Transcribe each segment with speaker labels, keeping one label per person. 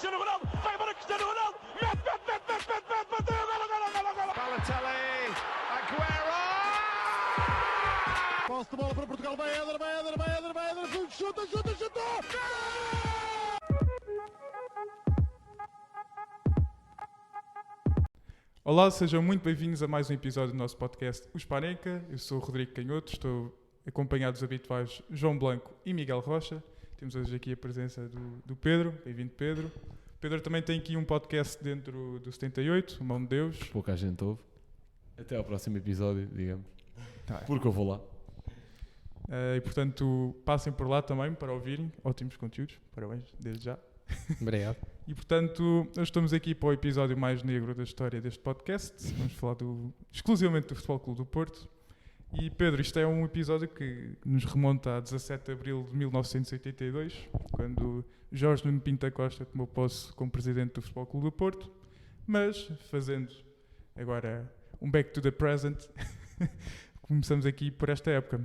Speaker 1: Cristiano Ronaldo, vai embora Cristiano Ronaldo, bateu, golo.
Speaker 2: Balotelli, Aguero!
Speaker 3: Posse de bola para Portugal, vai Éder, chuta!
Speaker 4: Olá, sejam muito bem-vindos a mais um episódio do nosso podcast Os Paneca. Eu sou o Rodrigo Canhoto, estou acompanhado dos habituais João Blanco e Miguel Rocha. Temos hoje aqui a presença do Pedro. Bem-vindo, Pedro. Pedro também tem aqui um podcast dentro do 78, o Mão de Deus.
Speaker 5: Pouca gente ouve. Até ao próximo episódio, digamos.
Speaker 4: Tá.
Speaker 5: Porque eu vou lá.
Speaker 4: E portanto, passem por lá também para ouvirem. Ótimos conteúdos. Parabéns, desde já.
Speaker 6: Obrigado.
Speaker 4: E portanto, nós estamos aqui para o episódio mais negro da história deste podcast. Vamos falar exclusivamente do Futebol Clube do Porto. E Pedro, isto é um episódio que nos remonta a 17 de abril de 1982, quando Jorge Nuno Pinto da Costa tomou posse como presidente do Futebol Clube do Porto. Mas, fazendo agora um back to the present, começamos aqui por esta época.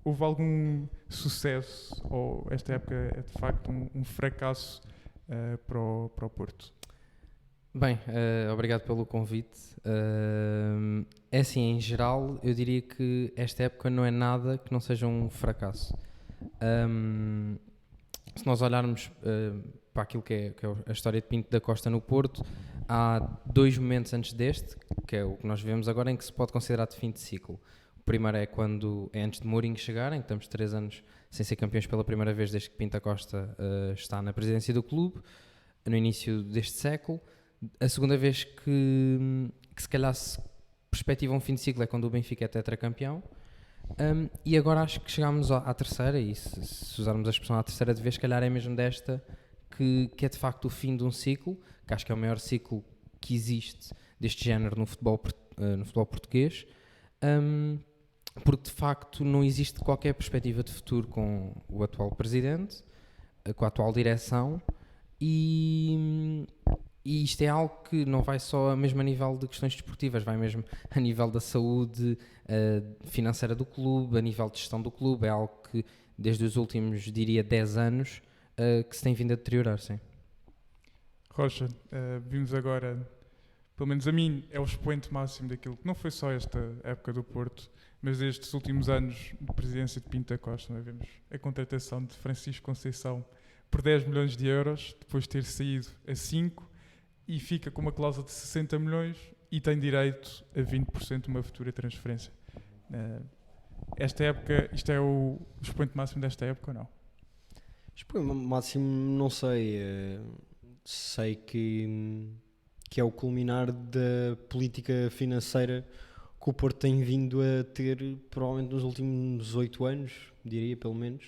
Speaker 4: Houve algum sucesso ou esta época é de facto um fracasso para o Porto?
Speaker 6: Bem, obrigado pelo convite. É assim, em geral, eu diria que esta época não é nada que não seja um fracasso. Se nós olharmos para aquilo que é a história de Pinto da Costa no Porto, há dois momentos antes deste, que é o que nós vivemos agora, em que se pode considerar de fim de ciclo. O primeiro é quando é antes de Mourinho chegar, em que estamos 3 anos sem ser campeões pela primeira vez desde que Pinto da Costa está na presidência do clube, no início deste século. A segunda vez que se calhar se perspectiva um fim de ciclo é quando o Benfica é tetracampeão. E agora acho que chegámos à terceira, e se usarmos a expressão à terceira de vez, se calhar é mesmo desta que é de facto o fim de um ciclo, que acho que é o maior ciclo que existe deste género no futebol português, porque de facto não existe qualquer perspectiva de futuro com o atual presidente, com a atual direção, e isto é algo que não vai só mesmo a nível de questões desportivas, vai mesmo a nível da saúde financeira do clube, a nível de gestão do clube. É algo que desde os últimos, diria, 10 anos que se tem vindo a deteriorar, sim.
Speaker 4: Rocha, vimos agora, pelo menos a mim, é o expoente máximo daquilo que não foi só esta época do Porto, mas estes últimos anos de presidência de Pinto da Costa. Nós vemos a contratação de Francisco Conceição por 10 milhões de euros, depois de ter saído a 5, e fica com uma cláusula de 60 milhões e tem direito a 20% de uma futura transferência. Esta época, isto é o expoente máximo desta época ou não?
Speaker 7: Expoente máximo não sei. Sei que é o culminar da política financeira que o Porto tem vindo a ter provavelmente nos últimos 8 anos, diria pelo menos.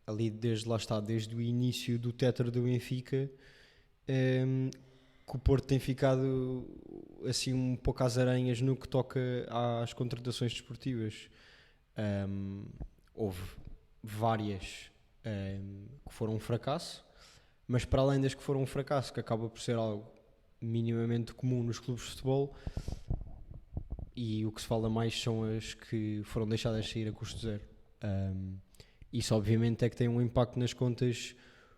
Speaker 7: Ali desde o início do tetra do Benfica, que o Porto tem ficado assim um pouco às aranhas no que toca às contratações desportivas. Houve várias que foram um fracasso, mas para além das que foram um fracasso, que acaba por ser algo minimamente comum nos clubes de futebol, e o que se fala mais são as que foram deixadas de sair a custo zero. Isso obviamente é que tem um impacto nas contas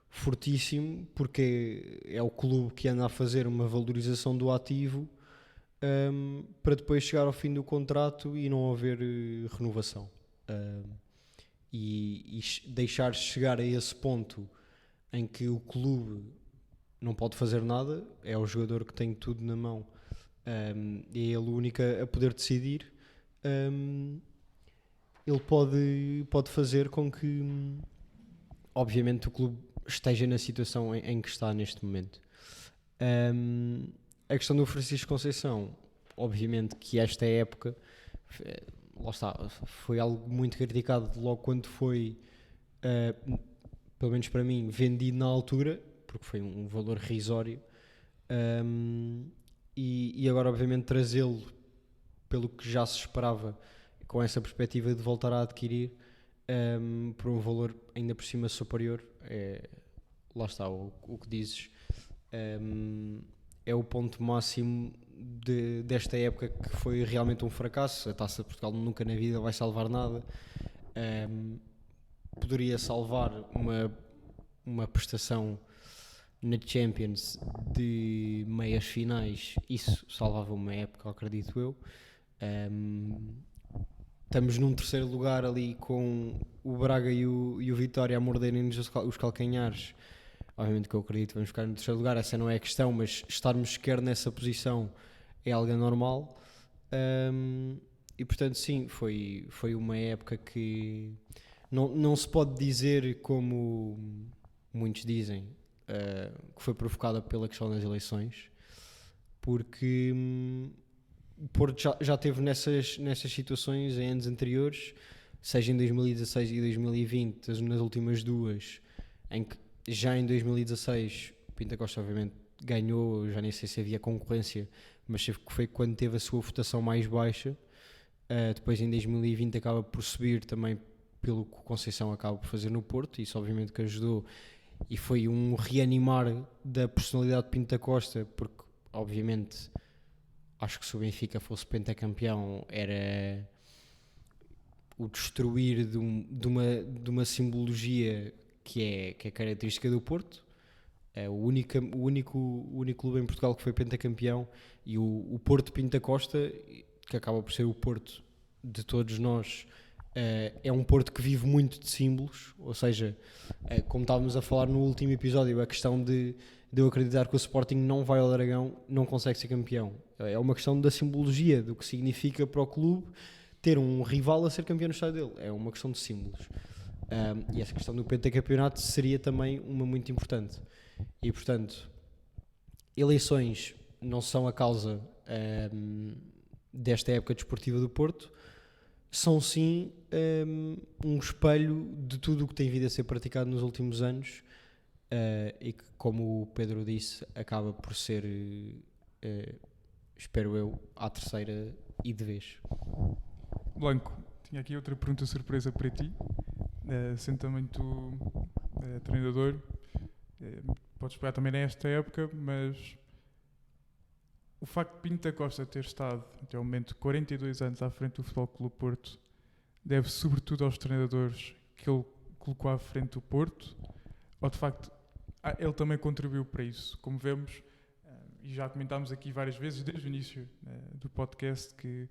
Speaker 7: fortíssimo, porque é o clube que anda a fazer uma valorização do ativo para depois chegar ao fim do contrato e não haver renovação. E deixar chegar a esse ponto em que o clube não pode fazer nada, é o jogador que tem tudo na mão, é ele o único a poder decidir. Ele pode fazer com que, obviamente, o clube esteja na situação em que está neste momento. A questão do Francisco Conceição, obviamente que esta época, lá está, foi algo muito criticado logo quando foi, pelo menos para mim, vendido na altura, porque foi um valor risório, e agora obviamente trazê-lo pelo que já se esperava, com essa perspectiva de voltar a adquirir por um valor ainda por cima superior, lá está o que dizes, é o ponto máximo desta época, que foi realmente um fracasso. A Taça de Portugal nunca na vida vai salvar nada. Poderia salvar uma prestação na Champions de meias finais, isso salvava uma época, acredito eu. Estamos num terceiro lugar ali com o Braga e o Vitória a morderem-nos os calcanhares. Obviamente que eu acredito que vamos ficar no terceiro lugar, essa não é a questão, mas estarmos sequer nessa posição é algo anormal. E portanto sim, foi uma época que não se pode dizer, como muitos dizem, que foi provocada pela questão das eleições, porque o Porto já esteve nessas situações em anos anteriores, seja em 2016 e 2020, nas últimas duas, em que já em 2016 o Pinto Costa obviamente ganhou, já nem sei se havia concorrência, mas foi quando teve a sua votação mais baixa. Depois em 2020 acaba por subir também pelo que o Conceição acaba por fazer no Porto, isso obviamente que ajudou, e foi um reanimar da personalidade de Pinto da Costa, porque obviamente acho que se o Benfica fosse pentacampeão era o destruir de uma simbologia que é característica do Porto. É o único clube em Portugal que foi pentacampeão, e o Porto Pinto da Costa, que acaba por ser o Porto de todos nós, é um Porto que vive muito de símbolos, ou seja, como estávamos a falar no último episódio, a questão de eu acreditar que o Sporting não vai ao Dragão, não consegue ser campeão. É uma questão da simbologia, do que significa para o clube ter um rival a ser campeão no estádio dele. É uma questão de símbolos. E essa questão do pentacampeonato seria também uma muito importante. E portanto, eleições não são a causa desta época desportiva do Porto, são sim um espelho de tudo o que tem vindo a ser praticado nos últimos anos, e que, como o Pedro disse, acaba por ser, espero eu, à terceira e de vez.
Speaker 4: Blanco, tinha aqui outra pergunta surpresa para ti. Sendo também tu treinador, podes pegar também nesta época, mas o facto de Pinto da Costa ter estado até o momento 42 anos à frente do Futebol Clube Porto deve sobretudo aos treinadores que ele colocou à frente do Porto, ou de facto ele também contribuiu para isso? Como vemos, e já comentámos aqui várias vezes desde o início do podcast, que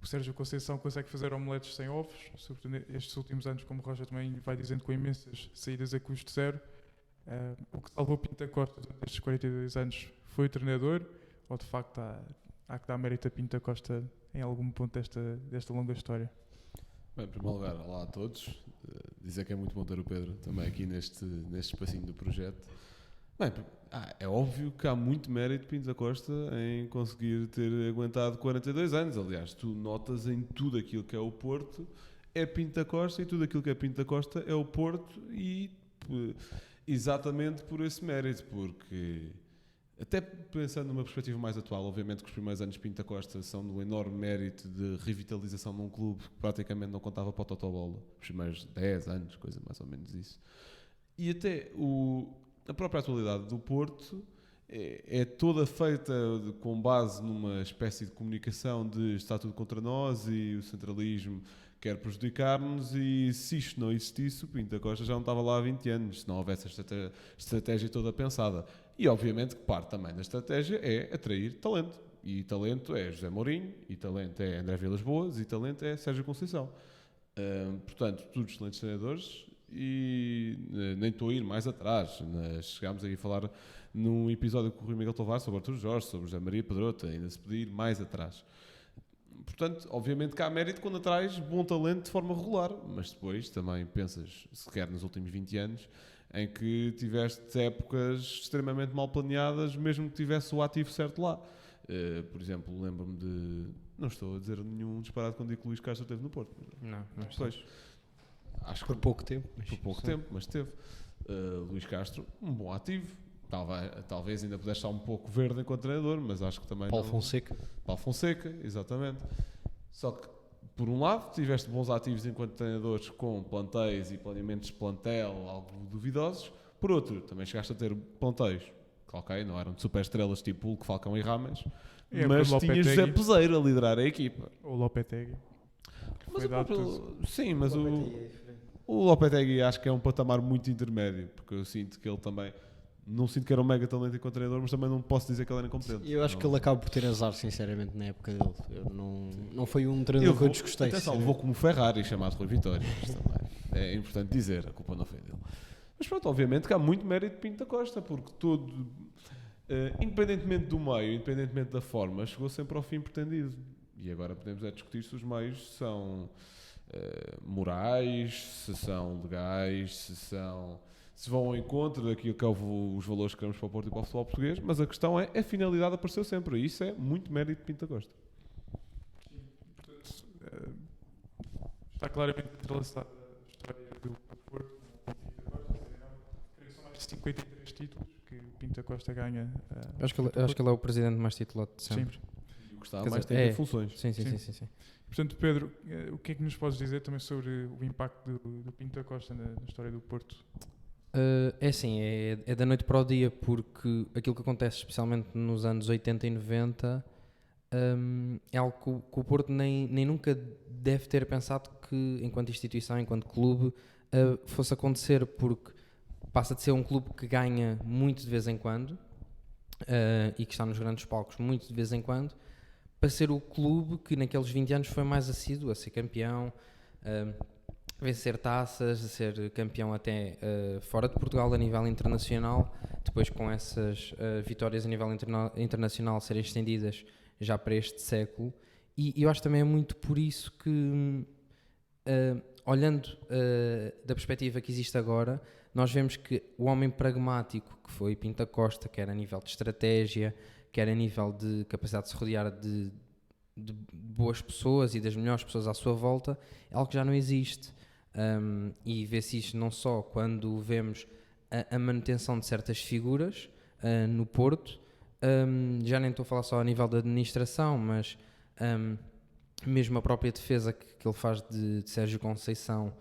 Speaker 4: o Sérgio Conceição consegue fazer omeletes sem ovos, sobretudo estes últimos anos, como o Roger também vai dizendo, com imensas saídas a custo zero. O que salvou Pinto da Costa durante estes 42 anos foi o treinador, ou de facto há que dar mérito a Pinto da Costa em algum ponto desta longa história?
Speaker 5: Bem, em primeiro lugar, olá a todos. Dizer que é muito bom ter o Pedro também aqui neste espacinho do projeto. Bem, é óbvio que há muito mérito de Pinto da Costa em conseguir ter aguentado 42 anos. Aliás, tu notas em tudo aquilo que é o Porto é Pinto da Costa, e tudo aquilo que é Pinto da Costa é o Porto, e exatamente por esse mérito, porque até pensando numa perspectiva mais atual, obviamente que os primeiros anos de Pinto da Costa são do enorme mérito de revitalização de um clube que praticamente não contava para o Totobola, os primeiros 10 anos, coisa mais ou menos isso. E até a própria atualidade do Porto é toda feita com base numa espécie de comunicação de está tudo contra nós e o centralismo quer prejudicar-nos, e se isto não existisse, o Pinto da Costa já não estava lá há 20 anos, se não houvesse esta estratégia toda pensada. E obviamente que parte também da estratégia é atrair talento, e talento é José Mourinho, e talento é André Vilas Boas, e talento é Sérgio Conceição. Portanto, todos excelentes treinadores, e nem estou a ir mais atrás. Chegámos aí a falar num episódio com o Rui Miguel Tovar sobre Artur Jorge, sobre José Maria Pedrota, ainda se podia ir mais atrás. Portanto, obviamente que há mérito quando atrás bom talento de forma regular, mas depois também pensas, sequer nos últimos 20 anos, em que tiveste épocas extremamente mal planeadas, mesmo que tivesse o ativo certo lá. Por exemplo, lembro-me de... Não estou a dizer nenhum disparado quando digo que o Luís Castro esteve no Porto.
Speaker 6: Não
Speaker 5: Pois. Acho
Speaker 7: Por pouco tempo.
Speaker 5: Mas teve. Luís Castro, um bom ativo. Talvez ainda pudesse estar um pouco verde enquanto treinador, mas acho que também
Speaker 7: Paulo Fonseca,
Speaker 5: exatamente. Só que, por um lado, tiveste bons ativos enquanto treinadores com plantéis e planeamentos de plantel algo duvidosos. Por outro, também chegaste a ter plantéis que, ok, não eram de super estrelas tipo Hulk, Falcão e Rames, mas tinhas José Peseiro a liderar a equipa.
Speaker 4: Ou Lopetegui.
Speaker 5: Mas sim, mas O Lopetegui acho que é um patamar muito intermédio, porque eu sinto que ele também... Não sinto que era um mega talento enquanto treinador, mas também não posso dizer que ele era incompetente.
Speaker 7: Eu acho que ele acaba por ter azar, sinceramente, na época dele. Não foi um treinador que eu desgostei.
Speaker 5: Atenção, levou como Ferrari, chamado Rui Vitória. Isto também é importante dizer, a culpa não foi dele. Mas pronto, obviamente que há muito mérito de Pinto da Costa, porque todo, independentemente do meio, independentemente da forma, chegou sempre ao fim pretendido. E agora podemos discutir se os meios são morais, se são legais, se vão ao encontro daquilo que é os valores que queremos para o Porto e para o futebol português, mas a questão é, a finalidade apareceu sempre, e isso é muito mérito de Pinto da Costa.
Speaker 4: Está claramente entrelaçada a história do Porto com o Pinto da Costa. Creio que são mais de 53 títulos que o Pinto da Costa ganha.
Speaker 6: Acho que ele é o presidente mais titulado de sempre.
Speaker 5: E o que está
Speaker 6: Quer
Speaker 5: mais
Speaker 6: dizer,
Speaker 5: tem funções.
Speaker 6: Sim.
Speaker 4: Portanto, Pedro, o que é que nos podes dizer também sobre o impacto do Pinto da Costa na história do Porto?
Speaker 6: É assim, é da noite para o dia, porque aquilo que acontece especialmente nos anos 80 e 90 é algo que o Porto nem nunca deve ter pensado que, enquanto instituição, enquanto clube, fosse acontecer, porque passa de ser um clube que ganha muito de vez em quando e que está nos grandes palcos muito de vez em quando, para ser o clube que naqueles 20 anos foi mais assíduo a ser campeão, vencer taças, a ser campeão até fora de Portugal a nível internacional, depois com essas vitórias a nível internacional serem estendidas já para este século. E eu acho também é muito por isso que, olhando da perspectiva que existe agora, nós vemos que o homem pragmático que foi Pinto da Costa, quer a nível de estratégia, quer a nível de capacidade de se rodear de boas pessoas e das melhores pessoas à sua volta, é algo que já não existe. E vê-se isto não só quando vemos a manutenção de certas figuras no Porto, já nem estou a falar só a nível da administração, mas mesmo a própria defesa que ele faz de Sérgio Conceição,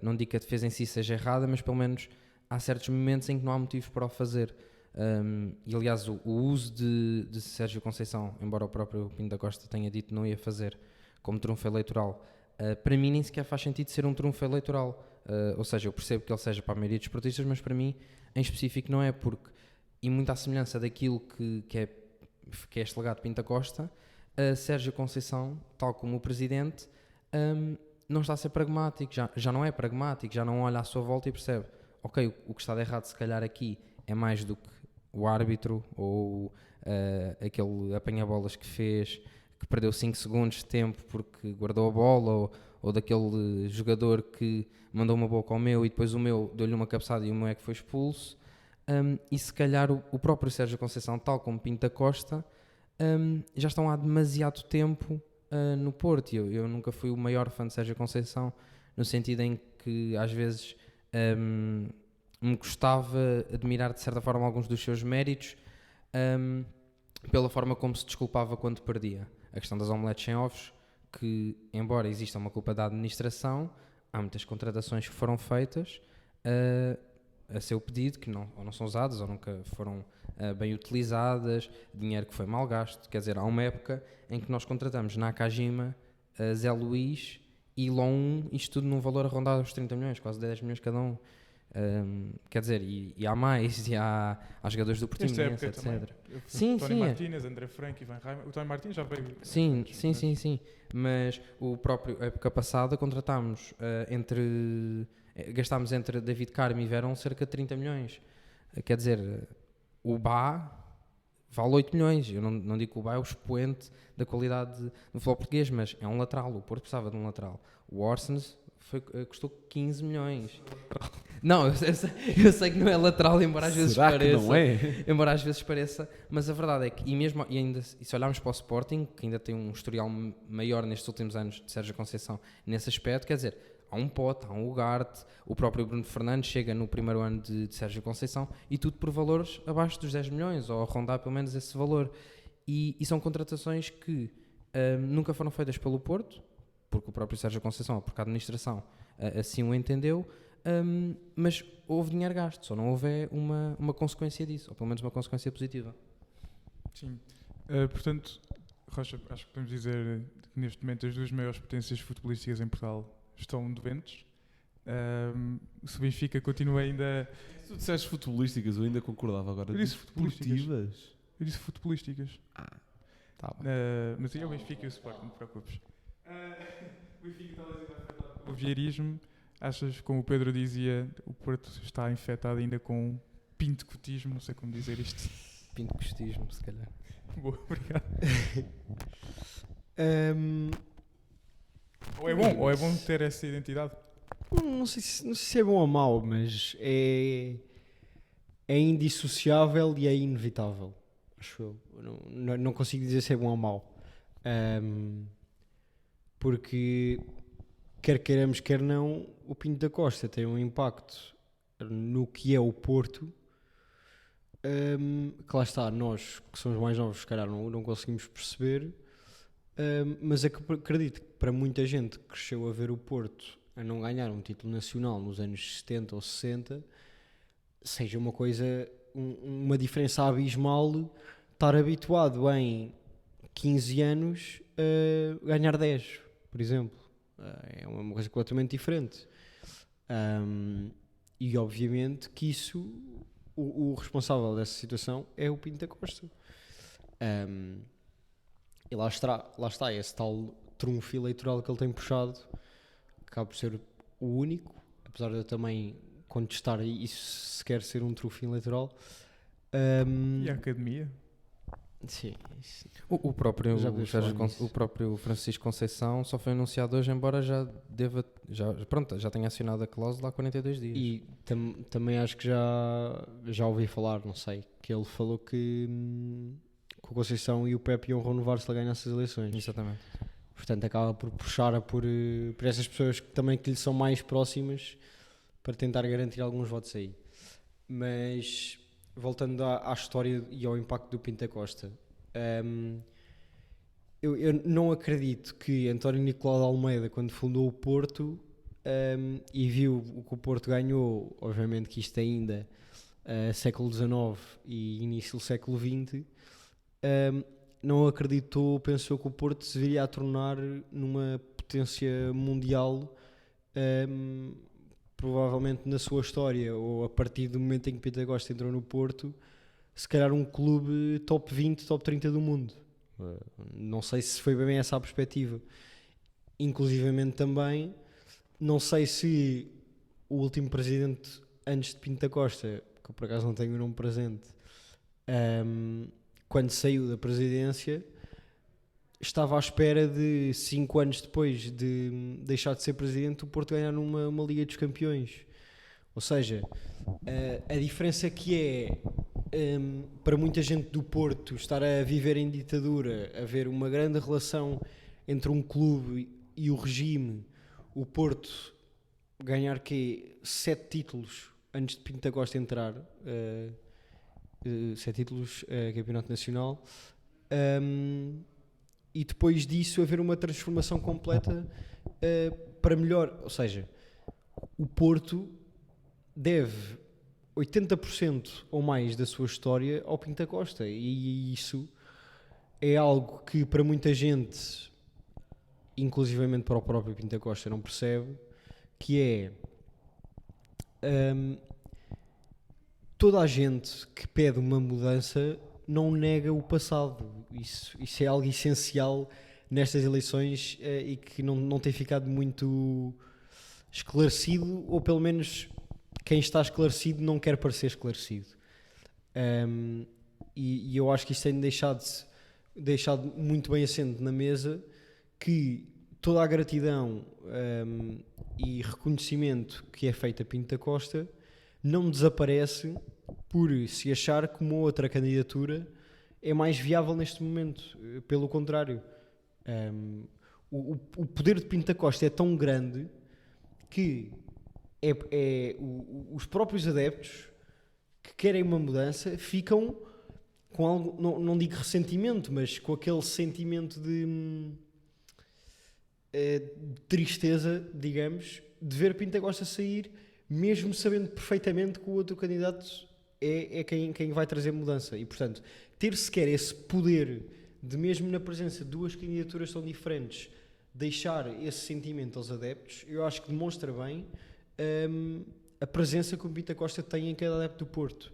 Speaker 6: não digo que a defesa em si seja errada, mas pelo menos há certos momentos em que não há motivos para o fazer. E aliás o uso de Sérgio Conceição, embora o próprio Pinto da Costa tenha dito que não ia fazer como trunfo eleitoral, para mim nem sequer faz sentido ser um trunfo eleitoral, ou seja, eu percebo que ele seja para a maioria dos portistas, mas para mim em específico não é, porque, e muito à semelhança daquilo que é este legado de Pinto da Costa, Sérgio Conceição, tal como o Presidente, não está a ser pragmático, já não é pragmático, já não olha à sua volta e percebe, ok, o que está de errado se calhar aqui é mais do que o árbitro ou aquele apanha-bolas que fez, que perdeu 5 segundos de tempo porque guardou a bola, ou daquele jogador que mandou uma boca ao meu e depois o meu deu-lhe uma cabeçada e o meu é que foi expulso. E se calhar o próprio Sérgio Conceição, tal como Pinto da Costa, já estão há demasiado tempo no Porto. Eu nunca fui o maior fã de Sérgio Conceição, no sentido em que às vezes me gostava admirar de certa forma alguns dos seus méritos, pela forma como se desculpava quando perdia. A questão das omeletes sem ovos, que embora exista uma culpa da administração, há muitas contratações que foram feitas a seu pedido, que ou não são usadas ou nunca foram bem utilizadas, dinheiro que foi mal gasto. Quer dizer, há uma época em que nós contratamos Nakajima, Zé Luís e Lon, isto tudo num valor arrondado aos 30 milhões, quase 10 milhões cada um. Quer dizer, e há mais, e há jogadores do Portimonense, etc. Sim,
Speaker 4: Tony
Speaker 6: sim.
Speaker 4: Martínez, André Franco, Ivan Reimer. O Tony Martínez já veio.
Speaker 6: Sim. Mas o próprio, a época passada, contratámos gastámos entre David Carmo e Verón cerca de 30 milhões. Quer dizer, o Bá vale 8 milhões. Eu não digo que o Bá é o expoente da qualidade do futebol português, mas é um lateral. O Porto precisava de um lateral. O Orsens custou 15 milhões. Não, eu sei que não é lateral, embora às vezes
Speaker 5: Será
Speaker 6: pareça.
Speaker 5: que não é?
Speaker 6: Embora às vezes pareça, mas a verdade é que, e se olharmos para o Sporting, que ainda tem um historial maior nestes últimos anos de Sérgio Conceição nesse aspecto, quer dizer, há um Pote, há um Ugarte, o próprio Bruno Fernandes chega no primeiro ano de Sérgio Conceição, e tudo por valores abaixo dos 10 milhões, ou a rondar pelo menos esse valor. E são contratações que nunca foram feitas pelo Porto, porque o próprio Sérgio Conceição, ou porque a administração assim o entendeu, mas houve dinheiro gasto, só não houve uma consequência disso, ou pelo menos uma consequência positiva.
Speaker 4: Sim. Portanto, Rocha, acho que podemos dizer que neste momento as duas maiores potências futebolísticas em Portugal estão doentes. Se o Benfica continua ainda...
Speaker 5: Se tu disseste futebolísticas, eu ainda concordava. Agora,
Speaker 4: Eu disse futebolísticas.
Speaker 5: desportivas.
Speaker 4: Eu disse futebolísticas.
Speaker 6: Tá bem.
Speaker 4: Mas aí é o Benfica e o Sport, não te preocupes. O Benfica está afetado pelo vieirismo. Achas, como o Pedro dizia, o Porto está infectado ainda com pintocotismo, não sei como dizer isto.
Speaker 6: Pentecostismo, se calhar.
Speaker 4: Boa, obrigado.
Speaker 7: Ahm,
Speaker 4: Ou é bom ter essa identidade?
Speaker 7: não sei se é bom ou mau, mas é indissociável e é inevitável, acho eu. Não consigo dizer se é bom ou mau. Porque, quer queiramos, quer não, o Pinto da Costa tem um impacto no que é o Porto, que lá está, nós que somos mais novos, se calhar não conseguimos perceber, mas acredito que para muita gente que cresceu a ver o Porto a não ganhar um título nacional nos anos 70 ou 60, seja uma coisa, uma diferença abismal estar habituado em 15 anos a ganhar 10, por exemplo. É uma coisa completamente diferente. E obviamente que isso, o responsável dessa situação é o Pinto da Costa. E lá está esse tal trunfo eleitoral que ele tem puxado, acaba por ser o único, apesar de eu também contestar isso se quer ser um trunfo eleitoral.
Speaker 4: E a academia?
Speaker 7: Sim.
Speaker 6: O próprio,
Speaker 7: Já podemos falar nisso.
Speaker 6: o próprio Francisco Conceição só foi anunciado hoje, embora já tenha acionado a cláusula há 42 dias.
Speaker 7: E também acho que já ouvi falar, não sei, que ele falou que o Conceição e o Pepe iam renovar se ele ganhasse as eleições.
Speaker 6: Exatamente.
Speaker 7: Portanto, acaba por puxar por essas pessoas que também que lhe são mais próximas para tentar garantir alguns votos aí. Mas, voltando à história e ao impacto do Pinto da Costa, eu não acredito que António Nicolau de Almeida, quando fundou o Porto e viu o que o Porto ganhou, obviamente que isto ainda século XIX e início do século XX, não acreditou, pensou que o Porto se viria a tornar numa potência mundial, provavelmente na sua história, ou a partir do momento em que Pinto da Costa entrou no Porto, se calhar um clube top 20, top 30 do mundo. Não sei se foi bem essa a perspectiva. Inclusivamente também, não sei se o último presidente antes de Pinto da Costa, que eu por acaso não tenho o nome presente, quando saiu da presidência, estava à espera de 5 anos depois de deixar de ser presidente, o Porto ganhar uma Liga dos Campeões. Ou seja, a diferença que é para muita gente do Porto estar a viver em ditadura, haver uma grande relação entre um clube e o regime, o Porto ganhar 7 títulos antes de Pinto da Costa entrar, 7 títulos, campeonato nacional, e depois disso haver uma transformação completa para melhor. Ou seja, o Porto deve 80% ou mais da sua história ao Pinto da Costa, e isso é algo que para muita gente, inclusivamente para o próprio Pinto da Costa, não percebe, que é toda a gente que pede uma mudança não nega o passado. Isso é algo essencial nestas eleições e que não tem ficado muito esclarecido, ou pelo menos quem está esclarecido não quer parecer esclarecido. E eu acho que isto tem deixado muito bem assente na mesa que toda a gratidão e reconhecimento que é feito a Pinto da Costa não desaparece por se achar que uma outra candidatura é mais viável neste momento. Pelo contrário, o poder de Pinto da Costa é tão grande que os próprios adeptos que querem uma mudança ficam com algo, não digo ressentimento, mas com aquele sentimento de tristeza, digamos, de ver Pinto da Costa sair, mesmo sabendo perfeitamente que o outro candidato é quem vai trazer mudança. E, portanto, ter sequer esse poder de, mesmo na presença de duas candidaturas tão diferentes, deixar esse sentimento aos adeptos, eu acho que demonstra bem a presença que o Pinto da Costa tem em cada adepto do Porto.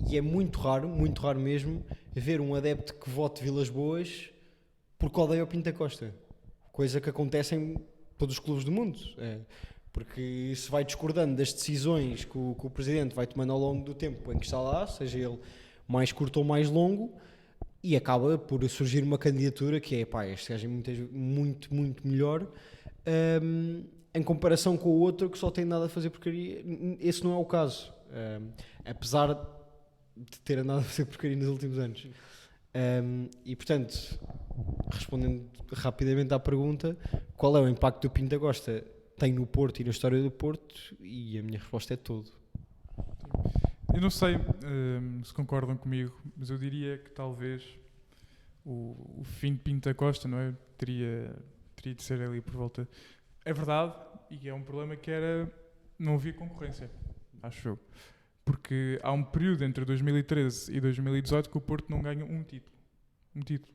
Speaker 7: E é muito raro mesmo, ver um adepto que vote Vilas Boas porque odeia o Pinto da Costa. Coisa que acontece em todos os clubes do mundo. Porque se vai discordando das decisões que o Presidente vai tomando ao longo do tempo em que está lá, seja ele mais curto ou mais longo, e acaba por surgir uma candidatura que é, pá, este gajo é muito, muito melhor, em comparação com o outro que só tem nada a fazer porcaria. Esse não é o caso, apesar de ter andado a fazer porcaria nos últimos anos. E portanto, respondendo rapidamente à pergunta, qual é o impacto do Pinto da Costa tem no Porto e na história do Porto, e a minha resposta é todo.
Speaker 4: Eu não sei se concordam comigo, mas eu diria que talvez o fim de Pinto da Costa, não é? Teria de ser ali por volta. É verdade, e é um problema que era não havia concorrência, acho eu. Porque há um período entre 2013 e 2018 que o Porto não ganha um título.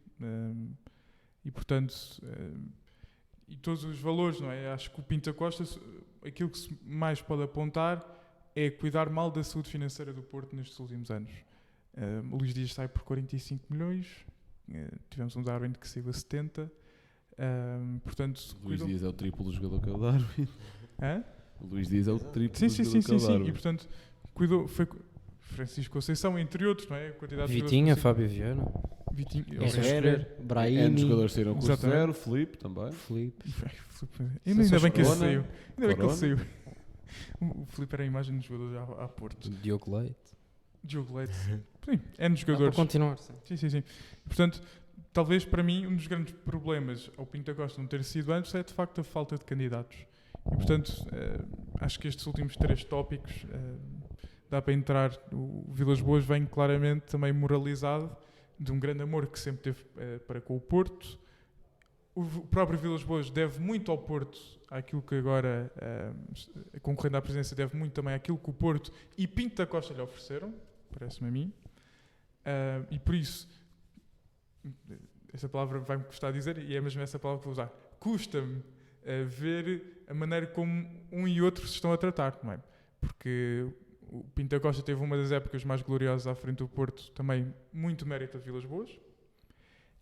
Speaker 4: E portanto, e todos os valores, não é? Acho que o Pinto da Costa, aquilo que se mais pode apontar é cuidar mal da saúde financeira do Porto nestes últimos anos. O Luís Dias sai por 45 milhões, tivemos um Darwin que saiu a 70. Portanto,
Speaker 5: O Luís Dias é o triplo do jogador que é o Darwin.
Speaker 4: Hã?
Speaker 5: O Luís Dias é o triplo
Speaker 4: Sim,
Speaker 5: do jogador que é o Darwin.
Speaker 4: E portanto, cuidou, foi Francisco Conceição, entre outros, não é? A quantidade de
Speaker 6: Vitinha,
Speaker 4: jogadores
Speaker 6: Fábio Vieira.
Speaker 4: Vitinha,
Speaker 7: Herrera, Brahimi,
Speaker 5: Os jogadores saíram com
Speaker 4: Exatamente.
Speaker 5: 0, Filipe também.
Speaker 7: Filipe.
Speaker 4: Ainda bem que esse
Speaker 5: Corona,
Speaker 4: saiu. Ainda bem que ele
Speaker 5: Corona.
Speaker 4: saiu. O Filipe era a imagem dos jogadores à Porto.
Speaker 6: Diogo Leite.
Speaker 4: Diogo Leite. Sim, é nos
Speaker 6: Dá para
Speaker 4: jogadores.
Speaker 6: continuar, sim.
Speaker 4: Sim. Portanto, talvez para mim um dos grandes problemas ao Pinto da Costa não ter sido antes é de facto a falta de candidatos. E portanto, acho que estes últimos 3 tópicos dá para entrar. O Vilas Boas vem claramente também moralizado de um grande amor que sempre teve para com o Porto. O próprio Vilas Boas deve muito ao Porto, àquilo que agora, concorrendo à presidência, deve muito também àquilo que o Porto e Pinto da Costa lhe ofereceram, parece-me a mim. E por isso, essa palavra vai-me custar dizer, e é mesmo essa palavra que vou usar, custa-me ver a maneira como um e outro se estão a tratar, não é? Porque o Pinto da Costa teve uma das épocas mais gloriosas à frente do Porto, também muito mérito a Vilas Boas.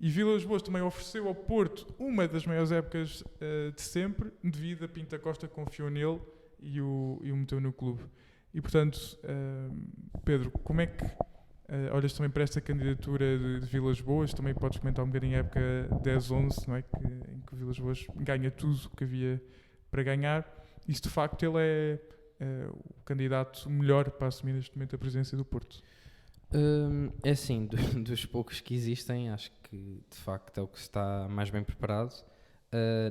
Speaker 4: E Vilas Boas também ofereceu ao Porto uma das maiores épocas de sempre, devido a Pinto da Costa confiou nele e o meteu no clube. E portanto, Pedro, como é que olhas também para esta candidatura de Vilas Boas? Também podes comentar um bocadinho a época 10-11, não é? Em que o Vilas Boas ganha tudo o que havia para ganhar. E se de facto ele é o candidato melhor para assumir neste momento a presidência do Porto?
Speaker 6: É assim, dos poucos que existem, acho que de facto é o que está mais bem preparado,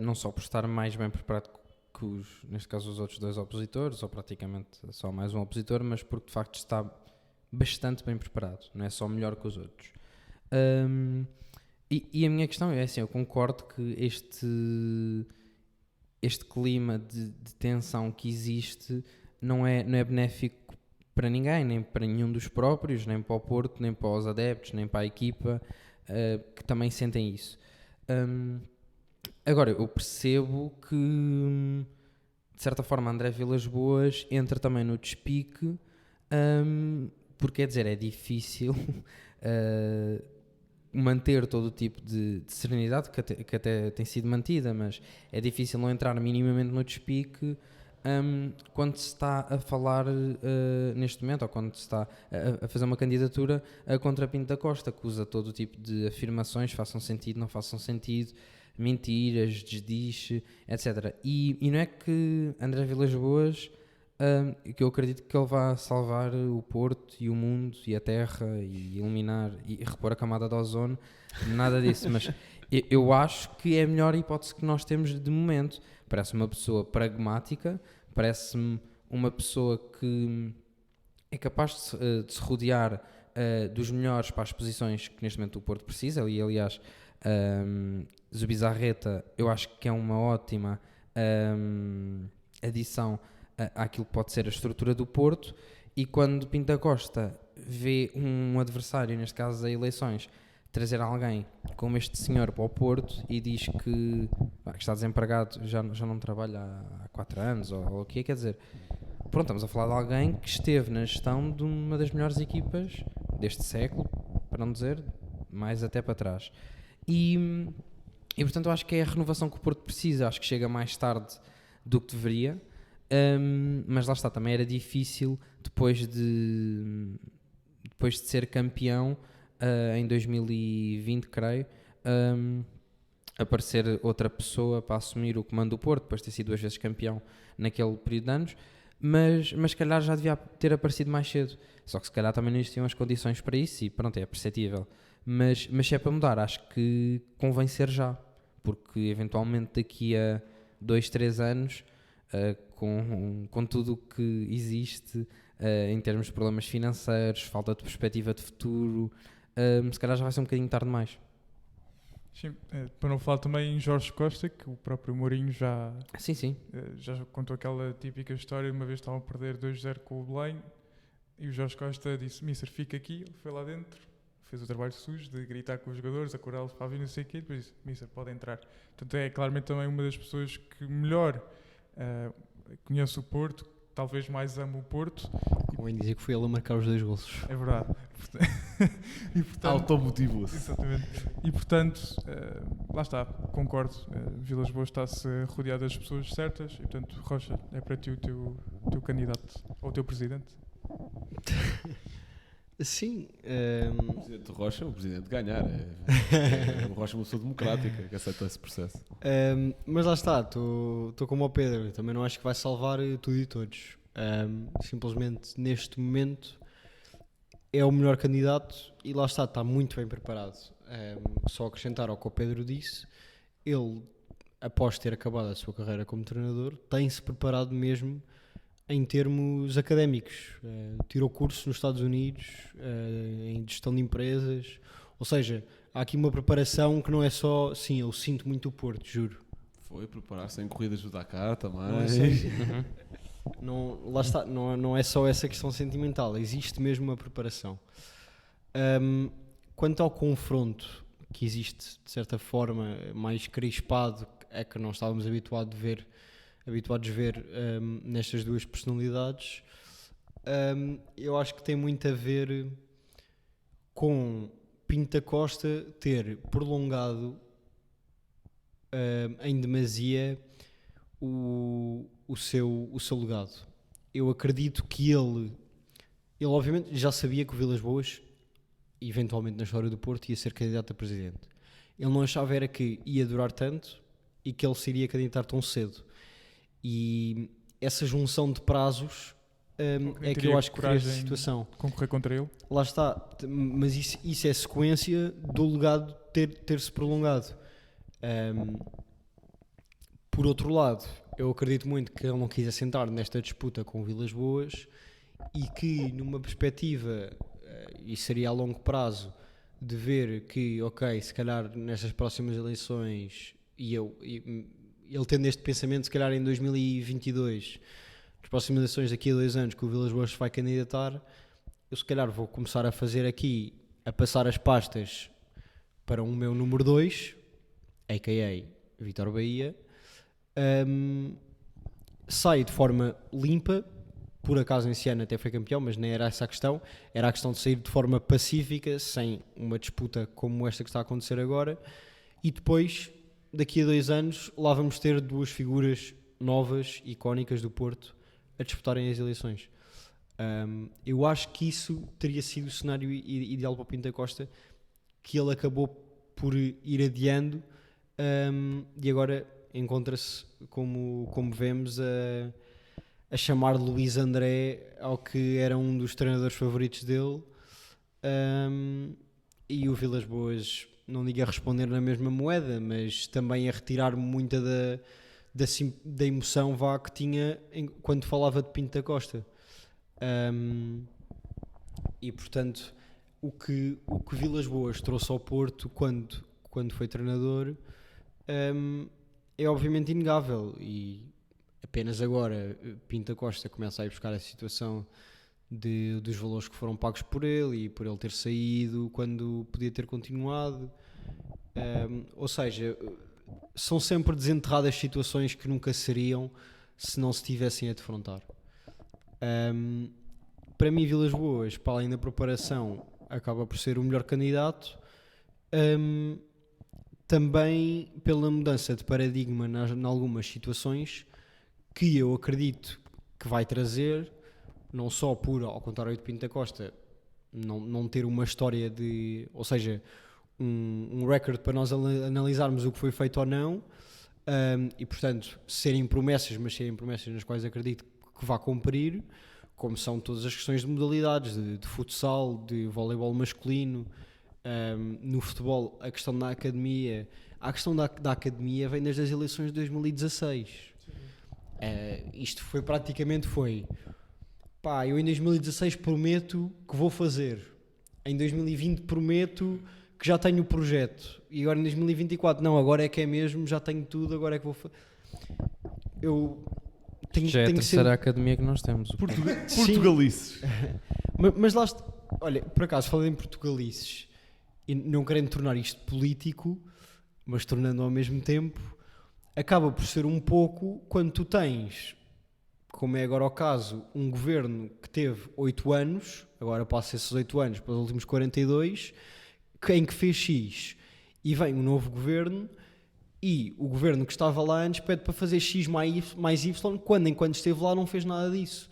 Speaker 6: não só por estar mais bem preparado que neste caso os outros 2 opositores, ou praticamente só mais um opositor, mas porque de facto está bastante bem preparado, não é só melhor que os outros. E a minha questão é assim, eu concordo que este clima de tensão que existe não é benéfico para ninguém, nem para nenhum dos próprios, nem para o Porto, nem para os adeptos, nem para a equipa, que também sentem isso. Agora, eu percebo que, de certa forma, André Vilas Boas entra também no despique, porque, quer dizer, é difícil manter todo o tipo de serenidade, que até tem sido mantida, mas é difícil não entrar minimamente no despique quando se está a falar neste momento, ou quando se está a fazer uma candidatura contra Pinto da Costa, que usa todo o tipo de afirmações, façam sentido, não façam sentido, mentiras, desdiche, etc. E não é que André Vilas Boas, que eu acredito que ele vá salvar o Porto e o mundo e a terra e eliminar e repor a camada de ozono, nada disso, mas eu acho que é a melhor hipótese que nós temos de momento. Parece-me uma pessoa pragmática, parece-me uma pessoa que é capaz de se rodear dos melhores para as posições que neste momento o Porto precisa, e aliás Zubizarreta eu acho que é uma ótima adição àquilo que pode ser a estrutura do Porto. E quando Pinto da Costa vê um adversário, neste caso as eleições, trazer alguém como este senhor para o Porto e diz que está desempregado, já não trabalha há 4 anos ou o que é, quer dizer, pronto, estamos a falar de alguém que esteve na gestão de uma das melhores equipas deste século, para não dizer mais até para trás. E portanto eu acho que é a renovação que o Porto precisa, acho que chega mais tarde do que deveria, mas lá está, também era difícil depois de ser campeão em 2020, creio, aparecer outra pessoa para assumir o comando do Porto, depois de ter sido 2 vezes campeão naquele período de anos, mas se calhar já devia ter aparecido mais cedo, só que se calhar também não existiam as condições para isso e pronto, é perceptível, mas se é para mudar, acho que convém ser já, porque eventualmente daqui a 2, 3 anos, com tudo o que existe em termos de problemas financeiros, falta de perspectiva de futuro, se calhar já vai ser um bocadinho tarde demais.
Speaker 4: Sim, para não falar também em Jorge Costa, que o próprio Mourinho já contou aquela típica história, uma vez estavam a perder 2-0 com o Belém e o Jorge Costa disse: Mister, fica aqui. Ele foi lá dentro, fez o trabalho sujo de gritar com os jogadores, acordá-los para vir, não sei o quê, e depois disse: Mister, pode entrar. Portanto, é claramente também uma das pessoas que melhor conhece o Porto, talvez mais ama o Porto.
Speaker 7: Convém dizer que foi ele a marcar os 2 golos.
Speaker 4: É verdade. E, portanto,
Speaker 5: Automotivou-se.
Speaker 4: exatamente. E portanto, lá está, concordo. Vilas Boas está-se rodeado das pessoas certas e portanto, Rocha, é para ti o teu candidato ou o teu presidente.
Speaker 7: Sim.
Speaker 5: O presidente Rocha, o presidente ganhar. O Rocha é uma pessoa democrática que aceita esse processo.
Speaker 7: Mas lá está, estou como o Pedro, também não acho que vai salvar tudo e todos. Simplesmente neste momento é o melhor candidato e lá está muito bem preparado. Só acrescentar ao que o Pedro disse, ele, após ter acabado a sua carreira como treinador, tem-se preparado mesmo em termos académicos. Tirou cursos nos Estados Unidos em gestão de empresas, ou seja, há aqui uma preparação que não é só, sim, eu sinto muito o Porto, juro.
Speaker 5: Foi preparar-se em corridas do Dakar também.
Speaker 7: Não é só, lá está, não é só essa questão sentimental, existe mesmo uma preparação. Quanto ao confronto que existe, de certa forma, mais crispado, é que não estávamos habituados a ver nestas duas personalidades, eu acho que tem muito a ver com Pinto da Costa ter prolongado em demasia o seu legado. Eu acredito que ele obviamente já sabia que o Vilas Boas, eventualmente na história do Porto, ia ser candidato a presidente. Ele não achava era que ia durar tanto e que ele se iria candidatar tão cedo. E essa junção de prazos é que eu acho que fez a situação.
Speaker 4: Concorrer contra ele?
Speaker 7: Lá está, mas isso é sequência do legado ter-se prolongado. Por outro lado, eu acredito muito que ele não quis assentar nesta disputa com o Vilas Boas e que numa perspectiva, e seria a longo prazo, de ver que, ok, se calhar nestas próximas eleições, ele tendo este pensamento, se calhar em 2022, nas próximas eleições daqui a 2 anos, que o Vilas Boas se vai candidatar, eu se calhar vou começar a fazer aqui, a passar as pastas para o meu número 2, a.k.a. Vítor Bahia, sai de forma limpa, por acaso esse ano até foi campeão, mas nem era essa a questão, era a questão de sair de forma pacífica, sem uma disputa como esta que está a acontecer agora, e depois, daqui a 2 anos, lá vamos ter 2 figuras novas, icónicas do Porto, a disputarem as eleições. Eu acho que isso teria sido o cenário ideal para o Pinto da Costa, que ele acabou por ir adiando, e agora encontra-se, como vemos, a chamar Luís André ao que era um dos treinadores favoritos dele, e o Vilas Boas, não digo a responder na mesma moeda, mas também a retirar muita da emoção que tinha quando falava de Pinto da Costa. E portanto, o que Vilas Boas trouxe ao Porto quando foi treinador é obviamente inegável, e apenas agora Pinto da Costa começa a ir buscar a situação dos valores que foram pagos por ele e por ele ter saído quando podia ter continuado. Ou seja, são sempre desenterradas situações que nunca seriam se não se tivessem a defrontar. Para mim, Vilas Boas, para além da preparação, acaba por ser o melhor candidato. Também pela mudança de paradigma em algumas situações que eu acredito que vai trazer, não só por, ao contrário de Pinto da Costa, não ter uma história de, ou seja, um recorde para nós analisarmos o que foi feito ou não, e portanto serem promessas, mas serem promessas nas quais acredito que vá cumprir, como são todas as questões de modalidades, de futsal, de voleibol masculino. No futebol, a questão da academia, a questão da academia vem desde as eleições de 2016. Isto foi praticamente eu em 2016 prometo que vou fazer, em 2020 prometo que já tenho o projeto, e agora em 2024 não, agora é que é mesmo, já tenho tudo, agora é que vou fazer. Eu tenho,
Speaker 6: Já é a
Speaker 7: tenho que
Speaker 6: terceira
Speaker 7: ser...
Speaker 6: academia que nós temos.
Speaker 5: Portugalices.
Speaker 7: Mas lá está, olha, por acaso falei em portugalices e não querendo tornar isto político, mas tornando ao mesmo tempo, acaba por ser um pouco quando tu tens, como é agora o caso, um governo que teve 8 anos, agora passa esses 8 anos para os últimos 42, em que fez X, e vem um novo governo, e o governo que estava lá antes pede para fazer X mais Y, quando enquanto esteve lá não fez nada disso.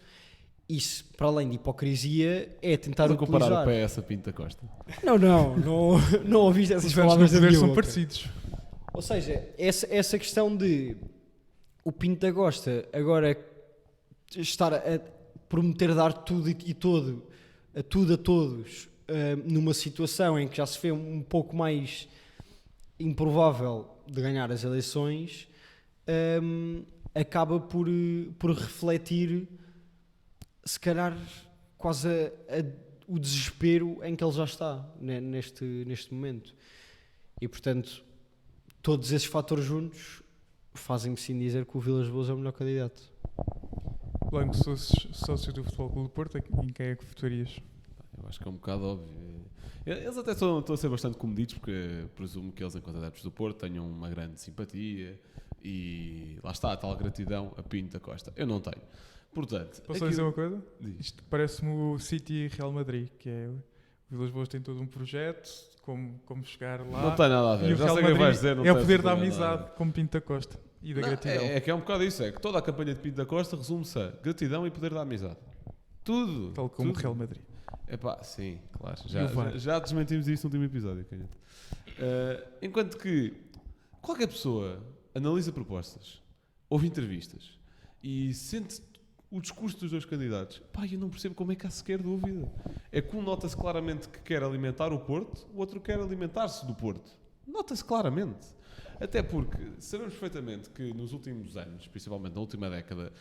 Speaker 7: Isso, para além de hipocrisia, é tentar
Speaker 5: Estás a comparar
Speaker 7: utilizar...
Speaker 5: o PS a Pinto da Costa.
Speaker 7: Não ouviste essas
Speaker 4: Os velhos
Speaker 7: palavras da
Speaker 4: poder
Speaker 7: minha
Speaker 4: são
Speaker 7: boca.
Speaker 4: parecidos.
Speaker 7: Ou seja, essa questão de o Pinto da Costa agora estar a prometer dar tudo e todo a todos, numa situação em que já se vê um pouco mais improvável de ganhar as eleições, acaba por refletir, se calhar, quase o desespero em que ele já está neste momento. E, portanto, todos esses fatores juntos fazem-me sim dizer que o Vilas Boas é o melhor candidato.
Speaker 4: Blanco, se fosses sócio do Futebol Clube do Porto, em quem é que votarias?
Speaker 5: Eu acho que é um bocado óbvio. Eles até estão a ser bastante comedidos, porque presumo que eles, enquanto adeptos do Porto, tenham uma grande simpatia e lá está a tal gratidão a Pinto da Costa. Eu não tenho. Portanto,
Speaker 4: Posso dizer uma coisa?
Speaker 5: Diz.
Speaker 4: Isto parece-me o City e Real Madrid, que é o Vilas Boas tem todo um projeto, como chegar lá.
Speaker 5: Não tem nada a
Speaker 4: E
Speaker 5: ver.
Speaker 4: o
Speaker 5: Já
Speaker 4: Real
Speaker 5: sei o que
Speaker 4: Madrid
Speaker 5: vais dizer. Não
Speaker 4: é o
Speaker 5: tem
Speaker 4: poder da
Speaker 5: absolutamente nada a
Speaker 4: amizade, como Pinto da Costa, e da
Speaker 5: Não,
Speaker 4: gratidão.
Speaker 5: é que é um bocado isso. É que toda a campanha de Pinto da Costa resume-se a gratidão e poder da amizade. Tudo.
Speaker 4: Tal como o
Speaker 5: tudo.
Speaker 4: Real Madrid.
Speaker 5: Epá, sim, claro.
Speaker 4: E o VAR?
Speaker 5: Já desmentimos isso no último episódio. Enquanto que qualquer pessoa analisa propostas, ouve entrevistas e sente o discurso dos dois candidatos, pá, eu não percebo como é que há sequer dúvida. É que um nota-se claramente que quer alimentar o Porto, o outro quer alimentar-se do Porto. Nota-se claramente. Até porque sabemos perfeitamente que nos últimos anos, principalmente na última década,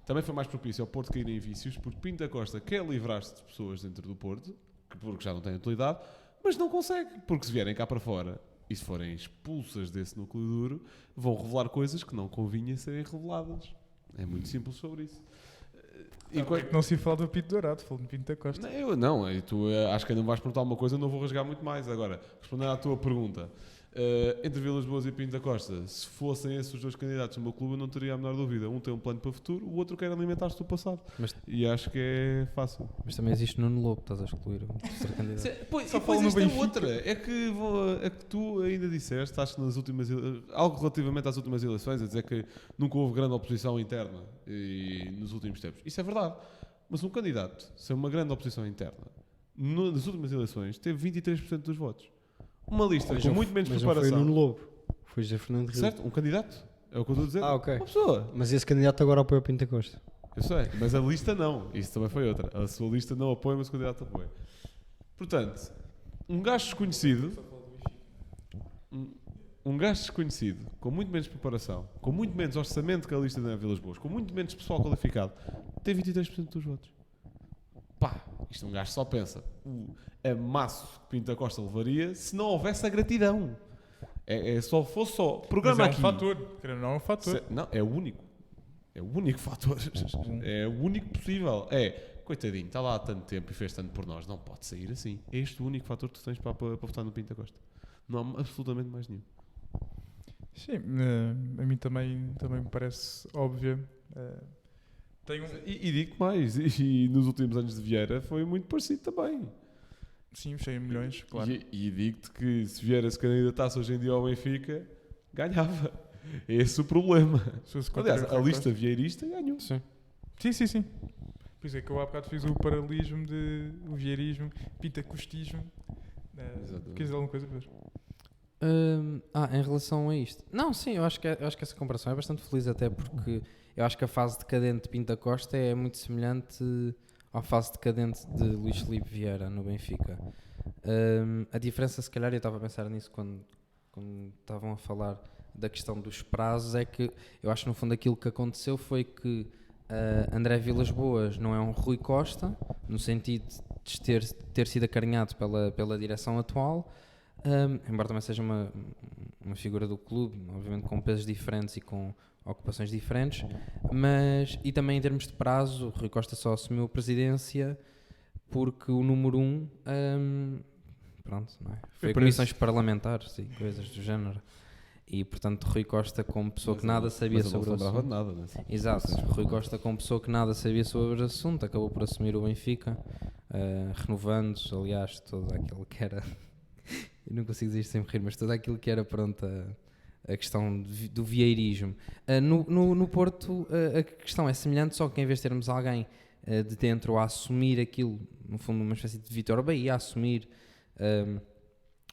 Speaker 5: também foi mais propício ao Porto cair em vícios, porque Pinto da Costa quer livrar-se de pessoas dentro do Porto, porque já não têm utilidade, mas não consegue, porque se vierem cá para fora e se forem expulsas desse núcleo duro, vão revelar coisas que não convinha serem reveladas. É muito simples sobre isso.
Speaker 4: Enquanto não se fala do Pinto Dourado, falo do Pinto da Costa.
Speaker 5: Acho que ainda me vais perguntar uma coisa, não vou rasgar muito mais. Agora, respondendo à tua pergunta, entre Vilas Boas e Pinto da Costa, se fossem esses os dois candidatos no meu clube, eu não teria a menor dúvida. Um tem um plano para o futuro, o outro quer alimentar-se do passado. E acho que é fácil.
Speaker 6: Mas também existe Nuno Lobo, estás a excluir o terceiro candidato.
Speaker 4: Só falo
Speaker 5: Depois
Speaker 4: no
Speaker 5: esta é
Speaker 4: Benfica.
Speaker 5: outra. É que tu ainda disseste, acho que nas últimas algo relativamente às últimas eleições, a dizer que nunca houve grande oposição interna nos últimos tempos. Isso é verdade. Mas um candidato, sem uma grande oposição interna, nas últimas eleições, teve 23% dos votos. Uma lista com muito menos
Speaker 7: mas
Speaker 5: preparação.
Speaker 7: não foi Nuno Lobo, foi José Fernando Rio.
Speaker 5: Certo? Um candidato. É o que eu estou a dizer.
Speaker 7: Ok.
Speaker 5: Uma pessoa.
Speaker 7: Mas esse candidato agora apoia o Pinto da Costa.
Speaker 5: Eu sei. Mas a lista não. Isso também foi outra. A sua lista não apoia, mas o candidato apoia. Portanto, um gajo desconhecido... Um gajo desconhecido, com muito menos preparação, com muito menos orçamento que a lista da Vilas Boas, com muito menos pessoal qualificado, tem 23% dos votos. Pá, isto um gajo só pensa o amasso que Pinto da Costa levaria se não houvesse a gratidão. Só fosse só programa
Speaker 4: Mas é um
Speaker 5: aqui.
Speaker 4: fator, querendo ou não é um fator.
Speaker 5: Não, é o único. É o único fator. É o único possível. coitadinho, está lá há tanto tempo e fez tanto por nós, não pode sair assim. É este o único fator que tu tens para votar no Pinto da Costa. Não há absolutamente mais nenhum.
Speaker 4: Sim, a mim também me parece óbvia. Tem um,
Speaker 5: E digo mais, e nos últimos anos de Vieira foi muito parecido também.
Speaker 4: sim, os 100 milhões, claro.
Speaker 5: E digo-te que se Vieira se candidatasse hoje em dia ao Benfica, ganhava. É esse o problema.
Speaker 4: Se fosse
Speaker 5: Aliás,
Speaker 4: contra
Speaker 5: a
Speaker 4: o
Speaker 5: lista vieirista ganhou.
Speaker 6: Sim.
Speaker 4: Sim. Por isso é que eu há bocado fiz o paralelismo de o vieirismo, pintacostismo.
Speaker 5: Exatamente.
Speaker 4: Queres dizer alguma coisa, Pedro?
Speaker 6: Em relação a isto. Não, sim, eu acho que essa comparação é bastante feliz, até porque eu acho que a fase decadente de Pinto da Costa é muito semelhante à fase decadente de Luís Filipe Vieira no Benfica. A diferença, se calhar, eu estava a pensar nisso quando estavam a falar da questão dos prazos, é que eu acho que no fundo aquilo que aconteceu foi que André Vilas Boas não é um Rui Costa, no sentido de ter sido acarinhado pela direção atual, embora também seja uma figura do clube, obviamente com pesos diferentes e com ocupações diferentes, e também em termos de prazo, o Rui Costa só assumiu a presidência porque o número 1 não é? Foi comissões parlamentares e coisas do género. E portanto Rui Costa, como pessoa que nada sabia sobre o assunto,
Speaker 5: de nada, né?
Speaker 6: exato, Rui Costa, como pessoa que nada sabia sobre o assunto, acabou por assumir o Benfica, renovando, aliás, todo aquilo que era eu não consigo dizer isto sem me rir, mas tudo aquilo que era, pronto, a questão do vieirismo. No Porto, a questão é semelhante, só que em vez de termos alguém de dentro a assumir aquilo, no fundo uma espécie de Vítor Bahia, a assumir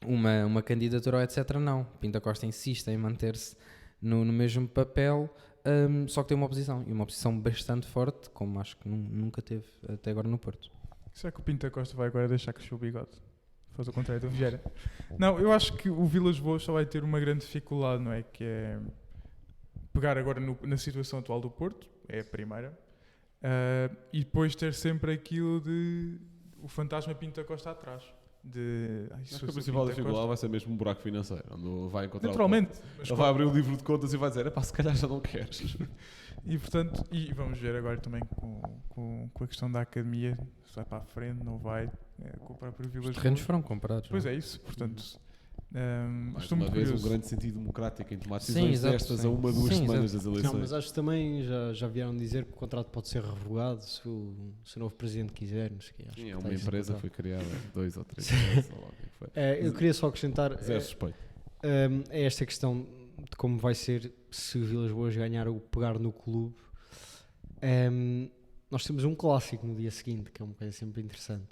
Speaker 6: uma candidatura, etc., não. Pinto da Costa insiste em manter-se no mesmo papel, só que tem uma oposição, e uma oposição bastante forte, como acho que nunca teve até agora no Porto.
Speaker 4: Será que o Pinto da Costa vai agora deixar crescer o bigode? Faz o contrário do Vieira. Não, eu acho que o Vilas Boas só vai ter uma grande dificuldade, não é? Que é pegar agora na situação atual do Porto, é a primeira, e depois ter sempre aquilo de o fantasma Pinto da Costa atrás.
Speaker 5: Acho que a principal dificuldade vai ser mesmo um buraco financeiro, onde vai encontrar
Speaker 4: naturalmente.
Speaker 5: ele vai abrir o livro de contas e vai dizer, se calhar já não queres.
Speaker 4: E portanto, e vamos ver agora também com a questão da academia, se vai para a frente, não vai, com o próprio Vilas
Speaker 6: Os terrenos
Speaker 4: Boas.
Speaker 6: foram comprados.
Speaker 4: Pois
Speaker 6: não é?
Speaker 4: é isso, portanto,
Speaker 5: Mais
Speaker 4: estou
Speaker 5: uma
Speaker 4: muito
Speaker 5: vez,
Speaker 4: curioso.
Speaker 5: um grande sentido democrático em tomar
Speaker 6: Sim,
Speaker 5: decisões
Speaker 6: exato,
Speaker 5: destas
Speaker 6: sim.
Speaker 5: a 1-2
Speaker 6: Sim,
Speaker 5: semanas
Speaker 6: exato.
Speaker 5: das
Speaker 7: Não,
Speaker 5: eleições.
Speaker 7: mas acho que também já vieram dizer que o contrato pode ser revogado se o novo presidente quiser. Não sei o quê. Acho
Speaker 5: Sim,
Speaker 7: que
Speaker 5: é
Speaker 7: está
Speaker 5: uma
Speaker 7: esse
Speaker 5: empresa,
Speaker 7: contrato.
Speaker 5: foi criada 2 ou 3 anos, sei lá o que foi.
Speaker 7: Eu queria só acrescentar
Speaker 5: Zero respeito.
Speaker 7: é esta questão de como vai ser se o Vilas Boas ganhar ou pegar no clube. Nós temos um clássico no dia seguinte, que é uma coisa sempre interessante.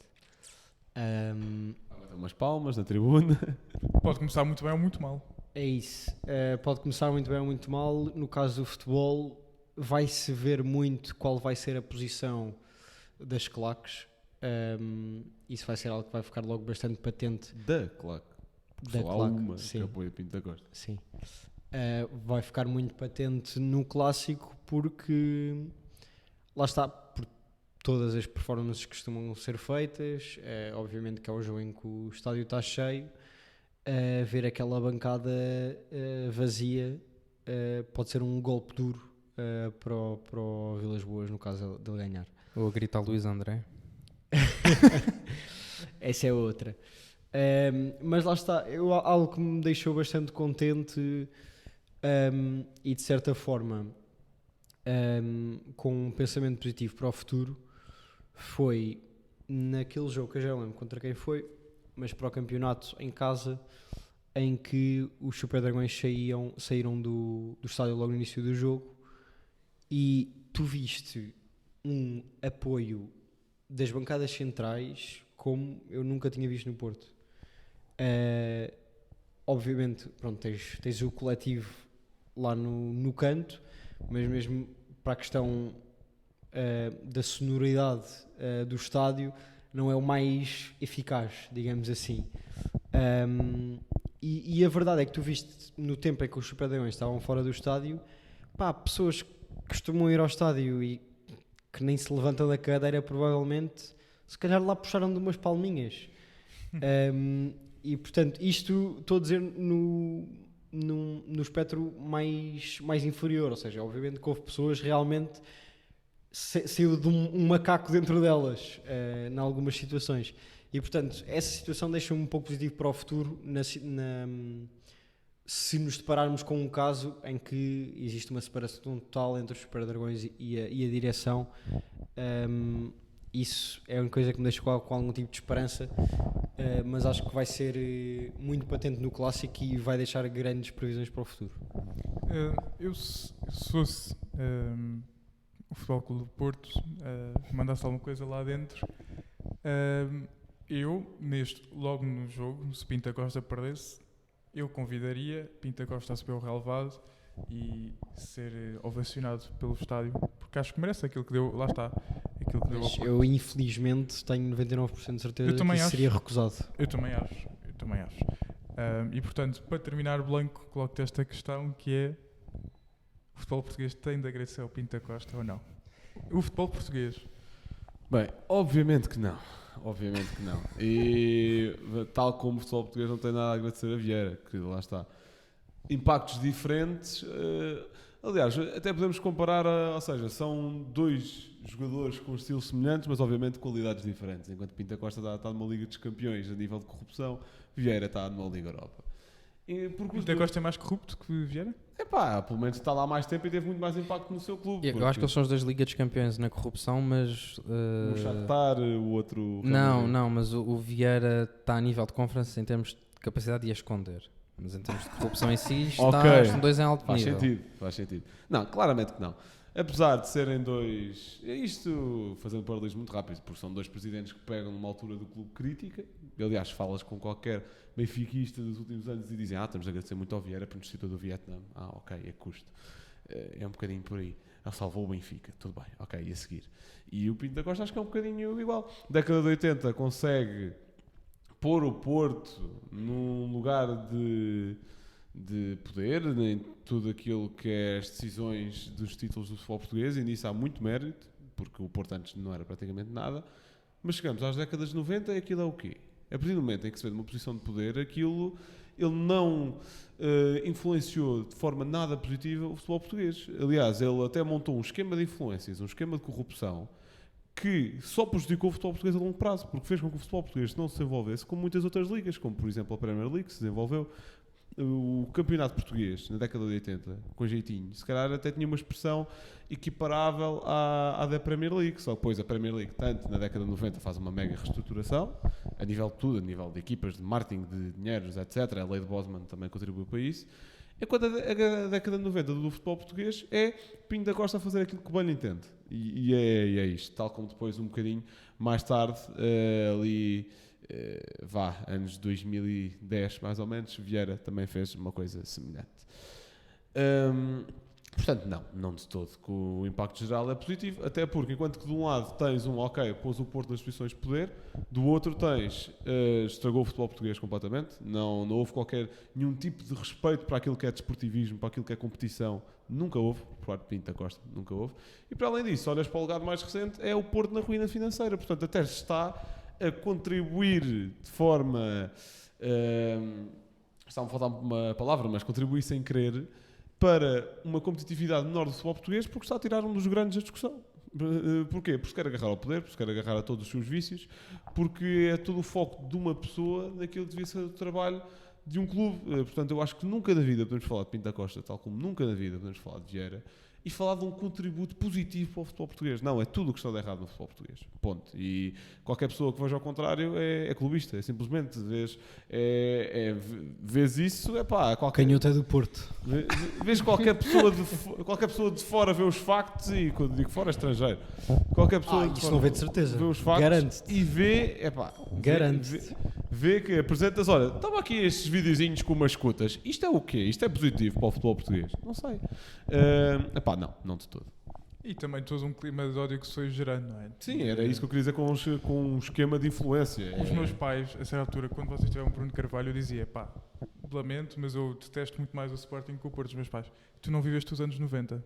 Speaker 5: Vai bater umas palmas na tribuna.
Speaker 4: Pode começar muito bem ou muito mal.
Speaker 7: É isso. Pode começar muito bem ou muito mal. No caso do futebol, vai-se ver muito qual vai ser a posição das claques. Isso vai ser algo que vai ficar logo bastante patente.
Speaker 5: Da claque.
Speaker 7: Da
Speaker 5: Só há
Speaker 7: claque,
Speaker 5: uma
Speaker 7: sim.
Speaker 5: que apoia Pinto da Costa.
Speaker 7: Sim. Vai ficar muito patente no clássico porque lá está, por todas as performances que costumam ser feitas, obviamente que é o jogo em que o estádio está cheio, ver aquela bancada vazia pode ser um golpe duro para o Vilas Boas, no caso dele ganhar.
Speaker 6: Ou a gritar Luís André.
Speaker 7: Essa é outra. Mas lá está, algo que me deixou bastante contente e de certa forma com um pensamento positivo para o futuro foi naquele jogo que eu já lembro contra quem foi, mas para o campeonato em casa, em que os Super Dragões saíram do estádio logo no início do jogo e tu viste um apoio das bancadas centrais como eu nunca tinha visto no Porto. Obviamente, pronto, tens o coletivo lá no canto, mas mesmo para a questão da sonoridade do estádio não é o mais eficaz, digamos assim. E a verdade é que tu viste no tempo em que os Super Dragões estavam fora do estádio, pessoas que costumam ir ao estádio e que nem se levantam da cadeira provavelmente, se calhar lá puxaram de umas palminhas. E portanto, isto estou a dizer no espectro mais inferior, ou seja, obviamente que houve pessoas realmente saiu de um macaco dentro delas, em algumas situações. E, portanto, essa situação deixa-me um pouco positivo para o futuro se nos depararmos com um caso em que existe uma separação total entre os Super Dragões e a direção. Isso é uma coisa que me deixa com algum tipo de esperança, mas acho que vai ser muito patente no Clássico e vai deixar grandes previsões para o futuro.
Speaker 4: Eu, se fosse o Futebol Clube do Porto, mandasse alguma coisa lá dentro, eu, logo no jogo, se Pinto Costa perdesse, eu convidaria Pinto Costa a subir o relevado e ser ovacionado pelo estádio, porque acho que merece aquilo que deu, lá está, aquilo que deu ao
Speaker 7: Mas
Speaker 4: Porto.
Speaker 7: eu, infelizmente, tenho 99% de certeza
Speaker 4: Eu também
Speaker 7: que isso
Speaker 4: acho.
Speaker 7: seria recusado.
Speaker 4: Eu também acho. E portanto, para terminar, Blanco, coloco-te esta questão, que é: o futebol português tem de agradecer ao Pinto Costa ou não? O futebol português.
Speaker 5: Bem, obviamente que não. Obviamente que não. E tal como o futebol português não tem nada a agradecer a Vieira, que lá está. Impactos diferentes. Aliás, até podemos comparar, ou seja, são dois jogadores com estilos semelhantes, mas obviamente qualidades diferentes. Enquanto Pinto Costa está numa Liga dos Campeões a nível de corrupção, Vieira está numa Liga Europa.
Speaker 4: Pinto Costa é mais corrupto que Vieira?
Speaker 5: Pelo menos está lá mais tempo e teve muito mais impacto no seu clube.
Speaker 6: Eu acho que eles são os dois Liga dos Campeões na corrupção, mas...
Speaker 5: O Shakhtar, o outro...
Speaker 6: Não, mas o Vieira está a nível de conferência em termos de capacidade de a esconder. Mas em termos de corrupção em si, estão dois em alto nível.
Speaker 5: Faz sentido. Não, claramente que não. Apesar de serem dois... Isto fazendo paralelismo muito rápido, porque são dois presidentes que pegam numa altura do clube crítica. Aliás, falas com qualquer benfiquista dos últimos anos e dizem: temos de agradecer muito ao Vieira por nos citar do Vietnã. Ok, é custo. É um bocadinho por aí. Ele salvou o Benfica, tudo bem, ok, e a seguir. E o Pinto da Costa acho que é um bocadinho igual. Década de 80 consegue pôr o Porto num lugar de poder em tudo aquilo que é as decisões dos títulos do futebol português, e nisso há muito mérito, porque o Porto antes não era praticamente nada. Mas chegamos às décadas de 90 e aquilo é o quê? A partir do momento em que se vê numa posição de poder, aquilo ele não influenciou de forma nada positiva o futebol português. Aliás, ele até montou um esquema de influências, um esquema de corrupção que só prejudicou o futebol português a longo prazo, porque fez com que o futebol português não se desenvolvesse como muitas outras ligas, como por exemplo a Premier League que se desenvolveu. O campeonato português, na década de 80, com jeitinho, se calhar até tinha uma expressão equiparável à da Premier League, só que depois a Premier League, tanto na década de 90, faz uma mega reestruturação, a nível de tudo, a nível de equipas, de marketing, de dinheiros, etc. A lei de Bosman também contribuiu para isso. Enquanto a década de 90 do futebol português é Pinto da Costa a fazer aquilo que o bem entende. E é isto, tal como depois um bocadinho mais tarde, ali... anos 2010 mais ou menos, Vieira também fez uma coisa semelhante. Portanto, não de todo que o impacto geral é positivo, até porque enquanto que de um lado tens pôs o Porto nas posições de poder, do outro tens estragou o futebol português completamente, não houve nenhum tipo de respeito para aquilo que é desportivismo, para aquilo que é competição, nunca houve, por parte de Pinto da Costa, nunca hove. E para além disso, olhas para o legado mais recente, é o Porto na ruína financeira, portanto até se está a contribuir de forma... está-me a faltar uma palavra, mas contribuir sem querer para uma competitividade menor do futebol português, porque está a tirar um dos grandes da discussão. Porquê? Porque se quer agarrar ao poder, porque se quer agarrar a todos os seus vícios, porque é todo o foco de uma pessoa naquilo que devia ser o trabalho de um clube. Portanto, eu acho que nunca na vida podemos falar de Pinto da Costa, tal como nunca na vida podemos falar de Vieira, e falar de um contributo positivo para o futebol português. Não, é tudo o que está de errado no futebol português. Ponto. E qualquer pessoa que veja ao contrário é clubista. É simplesmente, vês isso,
Speaker 7: Canhoto é do Porto.
Speaker 5: Vês qualquer pessoa de fora vê os factos, e quando digo fora é estrangeiro. Qualquer pessoa de
Speaker 7: isso
Speaker 5: fora
Speaker 7: não vê de certeza.
Speaker 5: vê os factos
Speaker 7: Garante-te.
Speaker 5: e vê,
Speaker 7: Garante-te.
Speaker 5: vê que apresentas, olha, estava aqui estes videozinhos com umas escutas. Isto é o quê? Isto é positivo para o futebol português? Não sei. Não de todo.
Speaker 4: E também todo um clima de ódio que se foi gerando, não é?
Speaker 5: Sim, era isso que eu queria dizer com um esquema de influência.
Speaker 4: Os meus pais, a certa altura, quando vocês tiveram Bruno Carvalho, eu dizia: lamento, mas eu detesto muito mais o Sporting que o Porto. Os meus pais: tu não viveste os anos 90.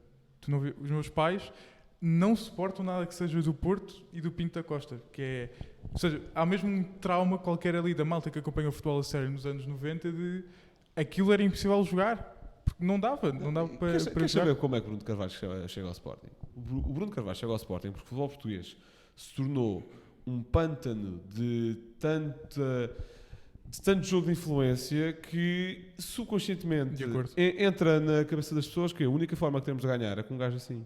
Speaker 4: Os meus pais não suportam nada que seja do Porto e do Pinto da Costa, ou seja, há mesmo um trauma qualquer ali da malta que acompanha o futebol a sério nos anos 90 de aquilo era impossível jogar, porque não dava para
Speaker 5: Queres
Speaker 4: jogar.
Speaker 5: saber como é que Bruno Carvalho chega ao Sporting? o Bruno Carvalho chega ao Sporting porque o futebol português se tornou um pântano de tanto jogo de influência que subconscientemente
Speaker 4: De acordo.
Speaker 5: entra na cabeça das pessoas que a única forma que temos de ganhar é com um gajo assim.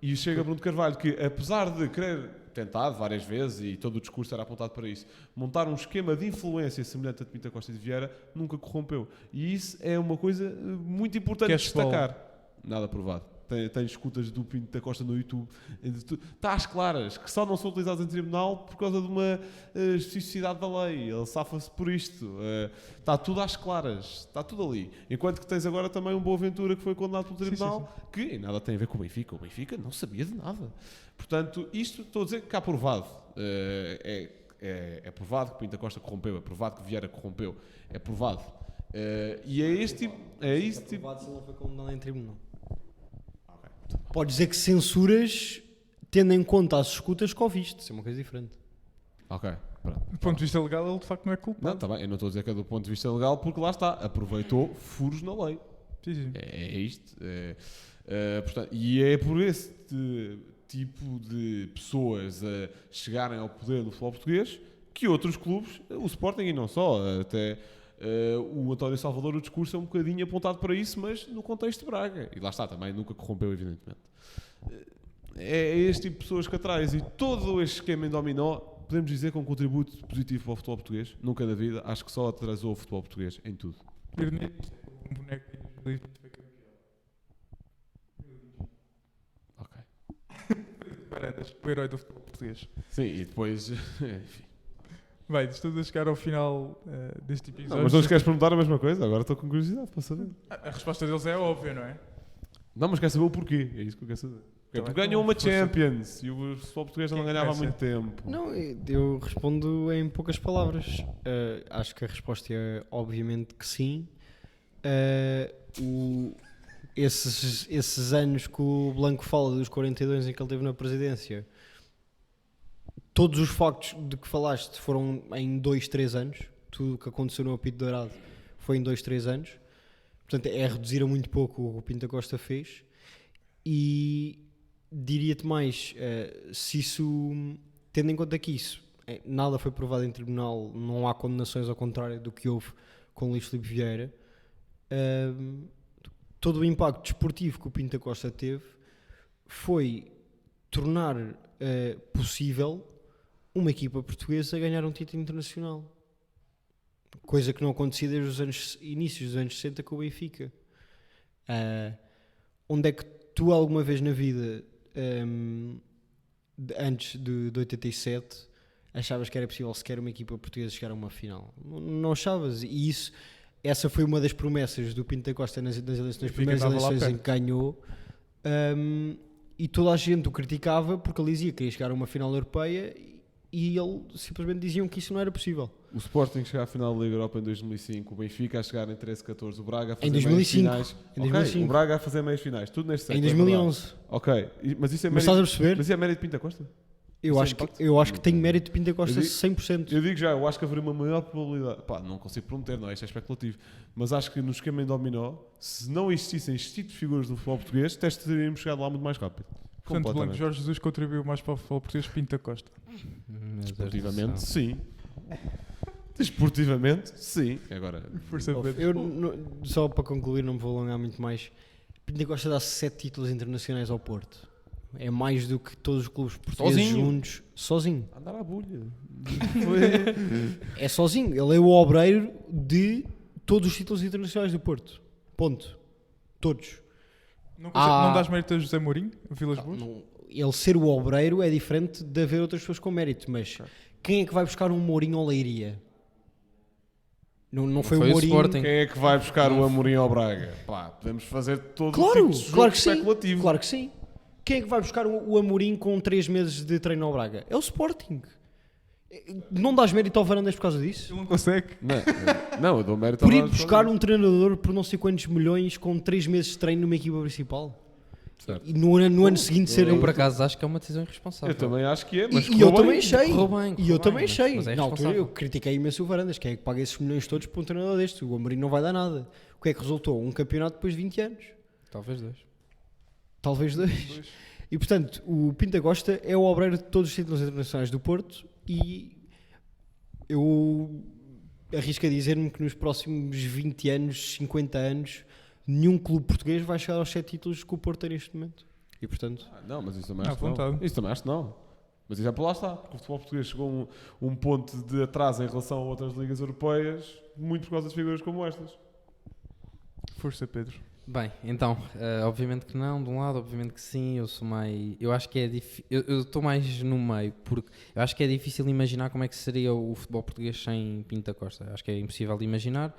Speaker 5: E chega Bruno Carvalho que, apesar de querer, tentado várias vezes, e todo o discurso era apontado para isso, montar um esquema de influência semelhante a de Pinto Costa e de Vieira, nunca corrompeu. E isso é uma coisa muito importante de
Speaker 4: Queres
Speaker 5: destacar. Nada provado. Tem escutas do Pinto da Costa no YouTube. Está às claras, que só não são utilizadas em tribunal por causa de uma especificidade da lei. Ele safa-se por isto. Está tudo às claras. Está tudo ali. Enquanto que tens agora também um Boaventura que foi condenado pelo tribunal, que nada tem a ver com o Benfica. O Benfica não sabia de nada. Portanto, isto estou a dizer que está provado. É provado que Pinto da Costa corrompeu. É provado que Vieira corrompeu. É provado. E é este tipo... É este tipo...
Speaker 7: Se ele foi condenado em tribunal. Podes dizer que censuras tendo em conta as escutas que ouviste. Isso é uma coisa diferente.
Speaker 5: Ok, pronto.
Speaker 4: Do ponto de vista legal, ele de facto não é
Speaker 5: Não,
Speaker 4: culpado.
Speaker 5: está bem. Eu não estou a dizer que é do ponto de vista legal, porque lá está. Aproveitou furos na lei.
Speaker 4: Sim, sim.
Speaker 5: É isto. Portanto, e é por esse tipo de pessoas a chegarem ao poder no futebol português que outros clubes, o Sporting e não só, até o António Salvador, o discurso é um bocadinho apontado para isso, mas no contexto de Braga. E lá está, também nunca corrompeu, evidentemente. É este tipo de pessoas que atrás e todo este esquema em dominó, podemos dizer que é um contributo positivo para o futebol português. Nunca na vida, acho que só atrasou o futebol português em tudo.
Speaker 4: Um boneco em 2020 foi campeão.
Speaker 5: Ok.
Speaker 4: Parandas, o herói do futebol português.
Speaker 5: Sim, e depois... enfim.
Speaker 4: Bem, estamos a chegar ao final deste episódio.
Speaker 5: Não, mas não te queres perguntar a mesma coisa? Agora estou com curiosidade para saber.
Speaker 4: A resposta deles é óbvia, não é?
Speaker 5: Não, mas quer saber o porquê. É isso que eu quero saber.
Speaker 4: Tá
Speaker 5: Porque
Speaker 4: bem,
Speaker 5: ganhou
Speaker 4: então,
Speaker 5: uma
Speaker 4: força.
Speaker 5: Champions e o futebol português já não
Speaker 4: Quem
Speaker 5: ganhava há
Speaker 4: começa?
Speaker 5: muito tempo.
Speaker 7: Não, eu respondo em poucas palavras. Acho que a resposta é obviamente que sim. Esses anos que o Blanco fala dos 42 em que ele teve na presidência, todos os factos de que falaste foram em 2-3 anos. Tudo o que aconteceu no Apito Dourado foi em 2-3 anos. Portanto, é reduzir a muito pouco o que o Pinto da Costa fez. E diria-te mais, se isso, tendo em conta que isso, nada foi provado em tribunal, não há condenações ao contrário do que houve com Luís Filipe Vieira, todo o impacto desportivo que o Pinto da Costa teve foi tornar possível uma equipa portuguesa ganhar um título internacional. Coisa que não acontecia desde os inícios dos anos 60 com o Benfica. Onde é que tu alguma vez na vida, antes de 87, achavas que era possível sequer uma equipa portuguesa chegar a uma final? Não achavas. E essa foi uma das promessas do Pinto da Costa nas eleições, primeiras
Speaker 4: estava lá
Speaker 7: eleições em
Speaker 4: perto.
Speaker 7: que ganhou. E toda a gente o criticava porque ele dizia que queria chegar a uma final europeia e ele simplesmente diziam que isso não era possível.
Speaker 5: O Sporting chegar à final da Liga Europa em 2005, o Benfica a chegar em 13-14, o Braga a fazer
Speaker 7: Em 2005.
Speaker 5: meias finais.
Speaker 7: Em
Speaker 5: Ok,
Speaker 7: 2005.
Speaker 5: o Braga a fazer meias finais, tudo neste
Speaker 7: Em
Speaker 5: século. é verdade.
Speaker 7: 2011.
Speaker 5: Ok, mas isso é
Speaker 7: Mas estás a
Speaker 5: mérito,
Speaker 7: perceber?
Speaker 5: mas isso é mérito de Pinto da Costa?
Speaker 7: Eu
Speaker 5: Isso é
Speaker 7: acho,
Speaker 5: impacto?
Speaker 7: eu acho que tem mérito de Pinto da Costa
Speaker 5: Eu digo-
Speaker 7: 100%.
Speaker 5: Eu digo já, eu acho que haveria uma maior probabilidade. Pá, não consigo prometer, não, isto é especulativo. Mas acho que no esquema em dominó, se não existissem este tipo de figuras do futebol português, teríamos chegado lá muito mais rápido.
Speaker 4: Portanto, Blanco,
Speaker 5: Completamente.
Speaker 4: Jorge Jesus contribuiu mais para o futebol português que Pinto da Costa.
Speaker 5: Desportivamente, sim. Desportivamente, sim. Agora,
Speaker 4: Força Pedro.
Speaker 7: Eu, só para concluir, não me vou alongar muito mais. Pinto da Costa dá 7 títulos internacionais ao Porto. É mais do que todos os clubes portugueses
Speaker 5: Sozinho?
Speaker 7: juntos. Sozinho.
Speaker 5: andar à bulha.
Speaker 7: É sozinho. Ele é o obreiro de todos os títulos internacionais do Porto. Ponto. Todos.
Speaker 4: Não dás mérito a José Mourinho, Vilas Boas?
Speaker 7: Ele ser o obreiro é diferente de haver outras pessoas com mérito, mas quem é que vai buscar um Mourinho ao Leiria? Não foi o
Speaker 6: foi o
Speaker 7: Mourinho.
Speaker 6: Sporting.
Speaker 5: Quem é que vai buscar o Amorim ao Braga? Pá, podemos fazer todo
Speaker 7: Claro,
Speaker 5: o tipo de jogo
Speaker 7: claro que sim.
Speaker 5: especulativo.
Speaker 7: Claro que sim. Quem é que vai buscar o Amorim com 3 meses de treino ao Braga? É o Sporting. Não dás mérito ao Varandas por causa disso?
Speaker 4: Ele não consegue.
Speaker 5: Não, eu dou mérito
Speaker 7: Por ir
Speaker 5: ao
Speaker 7: buscar um treinador por não sei quantos milhões com 3 meses de treino numa equipa principal.
Speaker 5: Certo.
Speaker 7: E no ano seguinte ser...
Speaker 6: Eu, por acaso, acho que é uma decisão irresponsável.
Speaker 5: Eu também acho que é, mas
Speaker 7: E eu
Speaker 5: correu
Speaker 7: também
Speaker 5: bem.
Speaker 7: achei.
Speaker 6: Correu bem,
Speaker 7: E
Speaker 6: correu
Speaker 7: eu também
Speaker 6: bem,
Speaker 7: achei.
Speaker 6: mas é
Speaker 7: Na altura eu
Speaker 6: responsável.
Speaker 7: critiquei imenso o Varandas. Quem é que paga esses milhões todos para um treinador deste? O Amorim não vai dar nada. O que é que resultou? Um campeonato depois de 20 anos.
Speaker 6: Talvez 2.
Speaker 7: Talvez 2. E portanto, o Pinto da Costa é o obreiro de todos os títulos internacionais do Porto e eu arrisco a dizer-me que nos próximos 20 anos, 50 anos, nenhum clube português vai chegar aos 7 títulos que o Porto tem neste momento. E portanto...
Speaker 5: Não, mas isso também
Speaker 4: À
Speaker 5: acho que não.
Speaker 4: vontade.
Speaker 5: Isso também acho que não. Mas isso é por lá está. Porque o futebol português chegou a um ponto de atraso em relação a outras ligas europeias, muito por causa de figuras como estas.
Speaker 4: Força, Pedro.
Speaker 6: Bem, então, obviamente que não, de um lado, obviamente que sim, eu acho que é difícil, eu estou mais no meio, porque eu acho que é difícil imaginar como é que seria o futebol português sem Pinto da Costa, acho que é impossível de imaginar,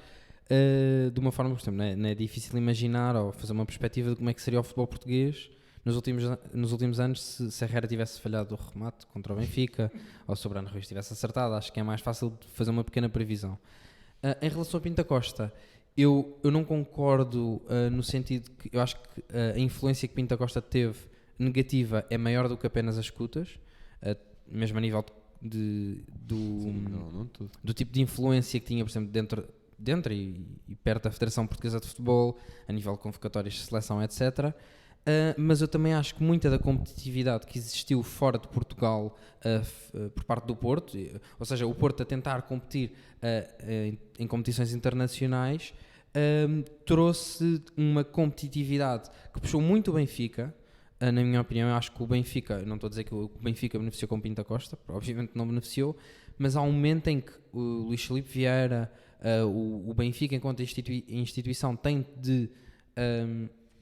Speaker 6: de uma forma, por exemplo, não é difícil imaginar ou fazer uma perspectiva de como é que seria o futebol português nos últimos anos se a Herrera tivesse falhado o remate contra o Benfica, ou se o Brano Ruiz tivesse acertado, acho que é mais fácil de fazer uma pequena previsão. Em relação a Pinto da Costa, eu não concordo no sentido que eu acho que a influência que Pinto da Costa teve negativa é maior do que apenas as escutas, mesmo a nível do tipo de influência que tinha, por exemplo, dentro e perto da Federação Portuguesa de Futebol, a nível de convocatórias de seleção, etc. Mas eu também acho que muita da competitividade que existiu fora de Portugal por parte do Porto, ou seja, o Porto a tentar competir em competições internacionais, trouxe uma competitividade que puxou muito o Benfica. Na minha opinião, eu acho que o Benfica, não estou a dizer que o Benfica beneficiou com Pinto da Costa, obviamente não beneficiou, mas há um momento em que o Luís Filipe Vieira, o Benfica enquanto instituição tem de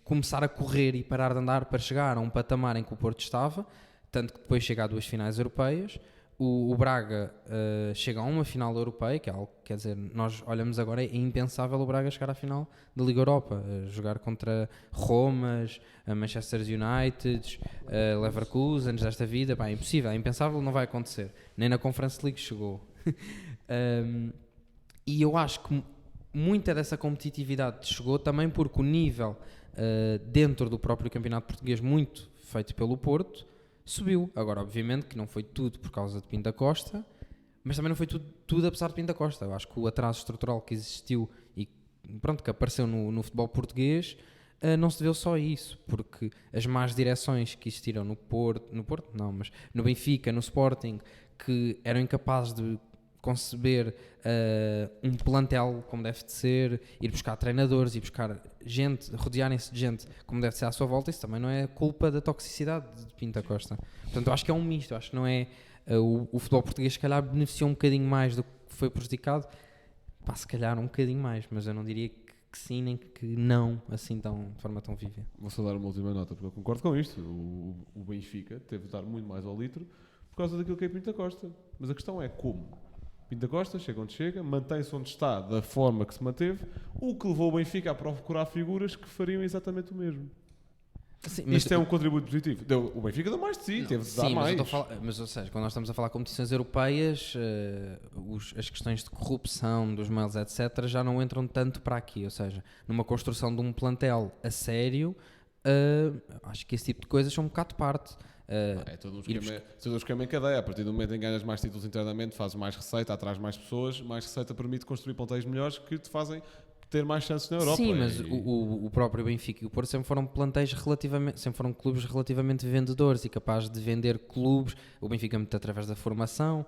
Speaker 6: começar a correr e parar de andar para chegar a um patamar em que o Porto estava, tanto que depois chega a 2 finais europeias. O Braga chega a uma final europeia, que é algo, quer dizer, nós olhamos agora, é impensável o Braga chegar à final da Liga Europa, jogar contra Romas, Manchester United, Leverkusen desta vida, é impossível, é impensável, não vai acontecer, nem na Conference League chegou. E eu acho que muita dessa competitividade chegou também porque o nível dentro do próprio campeonato português, muito feito pelo Porto, subiu. Agora, obviamente que não foi tudo por causa de Pinto da Costa, mas também não foi tudo apesar de Pinto da Costa. Eu acho que o atraso estrutural que existiu e pronto, que apareceu no futebol português não se deveu só a isso, porque as más direções que existiram no Porto não, mas no Benfica, no Sporting, que eram incapazes de conceber um plantel como deve de ser, ir buscar treinadores, ir buscar gente, rodearem-se de gente como deve ser à sua volta, isso também não é culpa da toxicidade de Pinto da Costa. Portanto, eu acho que é um misto, eu acho que não é o futebol português se calhar beneficiou um bocadinho mais do que foi prejudicado, se calhar um bocadinho mais, mas eu não diria que sim, nem que não, assim de forma tão viva.
Speaker 5: Vou só dar uma última nota, porque eu concordo com isto. O Benfica teve de dar muito mais ao litro por causa daquilo que é Pinto da Costa. Mas a questão é como. Pinto da Costa chega onde chega, mantém-se onde está da forma que se manteve, o que levou o Benfica a procurar figuras que fariam exatamente o mesmo.
Speaker 6: Sim,
Speaker 5: isto é um contributo positivo. O Benfica deu mais de si, teve de dar mais.
Speaker 6: Mas, ou seja, quando nós estamos a falar de competições europeias, as questões de corrupção, dos mails, etc., já não entram tanto para aqui. Ou seja, numa construção de um plantel a sério, acho que esse tipo de coisas são um bocado de parte.
Speaker 5: É todo um esquema em cadeia. A partir do momento em que ganhas mais títulos internamente, fazes mais receita, atrás mais pessoas, mais receita permite construir plantéis melhores que te fazem ter mais chances na Europa.
Speaker 6: Sim, mas o próprio Benfica e o Porto sempre foram sempre foram clubes relativamente vendedores e capazes de vender clubes. O Benfica muito através da formação,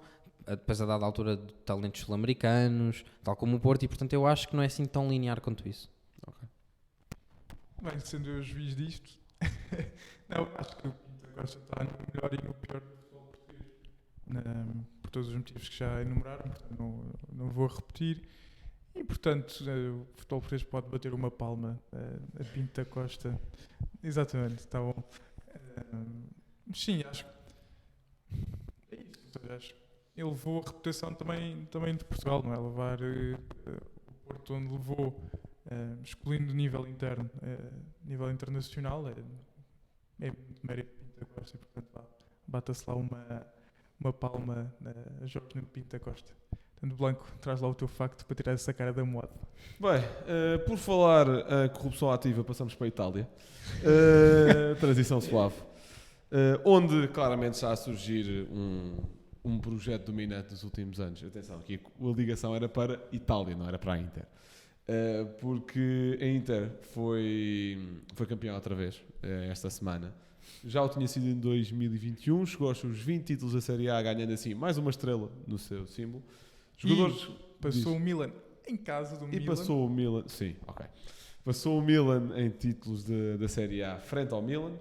Speaker 6: depois a dada altura de talentos sul-americanos, tal como o Porto, e portanto eu acho que não é assim tão linear quanto isso.
Speaker 5: Okay.
Speaker 4: Bem, sendo eu o juiz disto, não, acho que o Pinto Costa está no melhor e no pior do futebol português, por todos os motivos que já enumeraram, portanto não vou repetir. E, portanto, o futebol português pode bater uma palma a Pinto da Costa. Exatamente, está bom. Sim, acho que é isso. Acho que ele levou a reputação também de Portugal, não é? Levar o Porto onde levou, excluindo o nível interno, nível internacional, é muito mérito de Pinto da Costa. E, portanto, bata-se lá uma palma a Jorge Pinto da Costa. Portanto, Blanco, traz lá o teu facto para tirar essa cara da moda.
Speaker 5: Bem, por falar a corrupção ativa, passamos para a Itália. Transição suave. Onde claramente está a surgir um projeto dominante nos últimos anos. Atenção, aqui a ligação era para a Itália, não era para a Inter. Porque a Inter foi campeão outra vez esta semana. Já o tinha sido em 2021, chegou aos seus 20 títulos da Série A, ganhando assim mais uma estrela no seu símbolo. Jogadores...
Speaker 4: Passou o Milan em casa do
Speaker 5: E
Speaker 4: Milan.
Speaker 5: passou o Milan... Sim, ok. Passou o Milan em títulos da Série A frente ao Milan.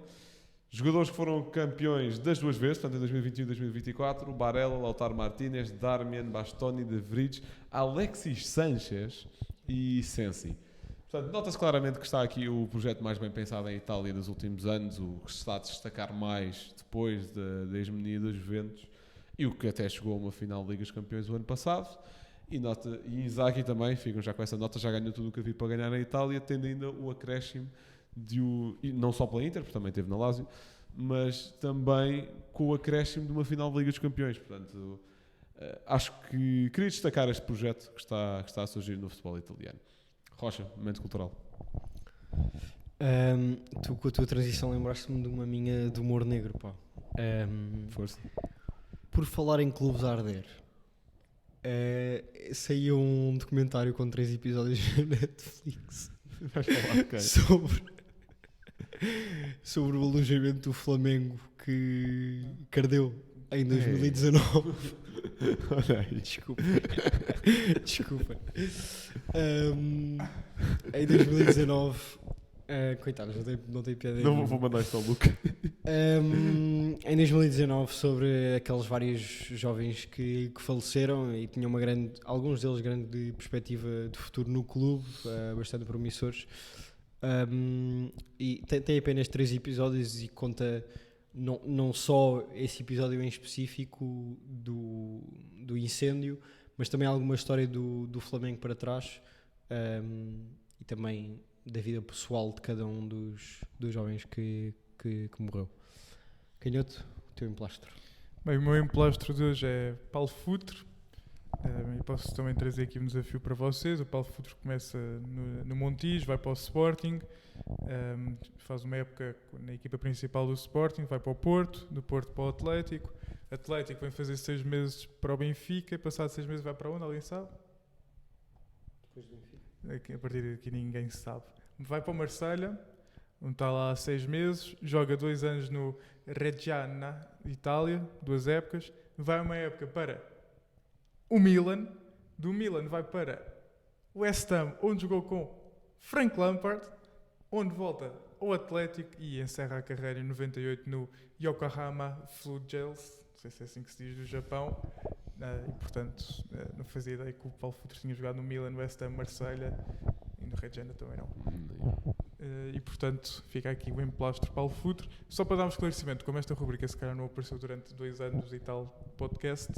Speaker 5: Jogadores que foram campeões das duas vezes, portanto em 2021 e 2024, Barella, Lautaro Martínez, Darmian, Bastoni, De Vrij, Alexis Sanchez e Sensi. Portanto, nota-se claramente que está aqui o projeto mais bem pensado em Itália nos últimos anos, o que se está a destacar mais depois da hegemonia dos Juventus e o que até chegou a uma final de Liga dos Campeões o ano passado. E Inzaghi também, ficam já com essa nota, já ganhou tudo o que havia para ganhar na Itália, tendo ainda o acréscimo e não só pela Inter, porque também teve na Lazio, mas também com o acréscimo de uma final de Liga dos Campeões. Portanto, acho que queria destacar este projeto que está a surgir no futebol italiano. Rocha, momento cultural.
Speaker 7: Tu com a tua transição lembraste-me de uma minha de humor negro, pá.
Speaker 5: Força.
Speaker 7: Por falar em clubes a arder, saiu um documentário com 3 episódios na Netflix
Speaker 5: Vais falar de quem?
Speaker 7: sobre o alojamento do Flamengo que ardeu em 2019.
Speaker 5: Olha aí.
Speaker 7: Desculpa. Em 2019, coitados, não tem piada.
Speaker 5: Não vou mandar isto ao Luca.
Speaker 7: Em 2019, sobre aqueles vários jovens que faleceram e tinham alguns deles grande perspectiva de futuro no clube, bastante promissores. E tem apenas 3 episódios e conta não só esse episódio em específico do incêndio, mas também alguma história do Flamengo para trás, e também da vida pessoal de cada um dos jovens que morreu. Canhoto, o teu emplastro.
Speaker 4: Bem, o meu emplastro de hoje é Paulo Futre. E posso também trazer aqui um desafio para vocês. O Paulo Futre começa no Montijo, vai para o Sporting, faz uma época na equipa principal do Sporting, vai para o Porto, do Porto para o Atlético. Atlético vem fazer 6 meses para o Benfica, passado 6 meses vai para onde? Alguém sabe?
Speaker 7: Depois do Benfica.
Speaker 4: A partir daqui ninguém sabe. Vai para o Marselha, onde está lá há 6 meses, joga 2 anos no Reggiana, Itália, 2 épocas, vai uma época para o Milan, do Milan vai para o West Ham, onde jogou com Frank Lampard, onde volta ao Atlético e encerra a carreira em 98 no Yokohama Flugels, não sei se é assim que se diz, do Japão. E portanto, não fazia ideia que o Paulo Futre tinha jogado no Milan, no West Ham, Marselha e no Reggiana também não. E portanto, fica aqui o emplastro Paulo Futre. Só para dar um esclarecimento, como esta rubrica se calhar não apareceu durante 2 anos e tal podcast,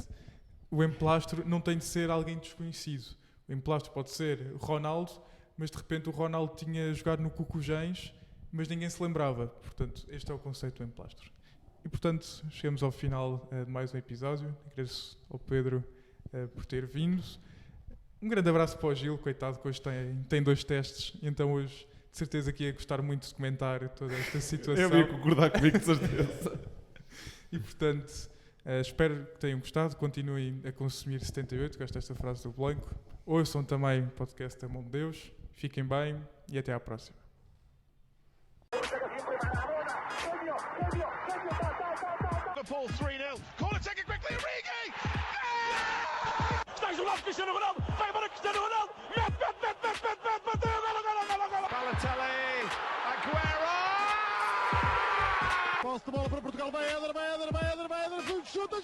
Speaker 4: o emplastro não tem de ser alguém desconhecido. O emplastro pode ser Ronaldo, mas de repente o Ronaldo tinha jogado no Cucujães, mas ninguém se lembrava. Portanto, este é o conceito do emplastro. E portanto, chegamos ao final de mais um episódio. Agradeço ao Pedro por ter vindo. Um grande abraço para o Gil, coitado, que hoje tem 2 testes, então hoje de certeza que ia gostar muito de comentar toda esta situação.
Speaker 5: Eu ia concordar comigo, de certeza.
Speaker 4: E portanto, espero que tenham gostado. Continuem a consumir 78, gosto desta frase do Blanco. Ouçam também o podcast A Mão de Deus. Fiquem bem e até à próxima.
Speaker 2: Liverpool 3-0. Corner taken quickly, Origi!
Speaker 1: Está isolado Cristiano Ronaldo, vai embora Cristiano Ronaldo, mete, bateu, golo.
Speaker 2: Balotelli, Aguero!
Speaker 3: Posse de bola para Portugal, vai Éder, chuta!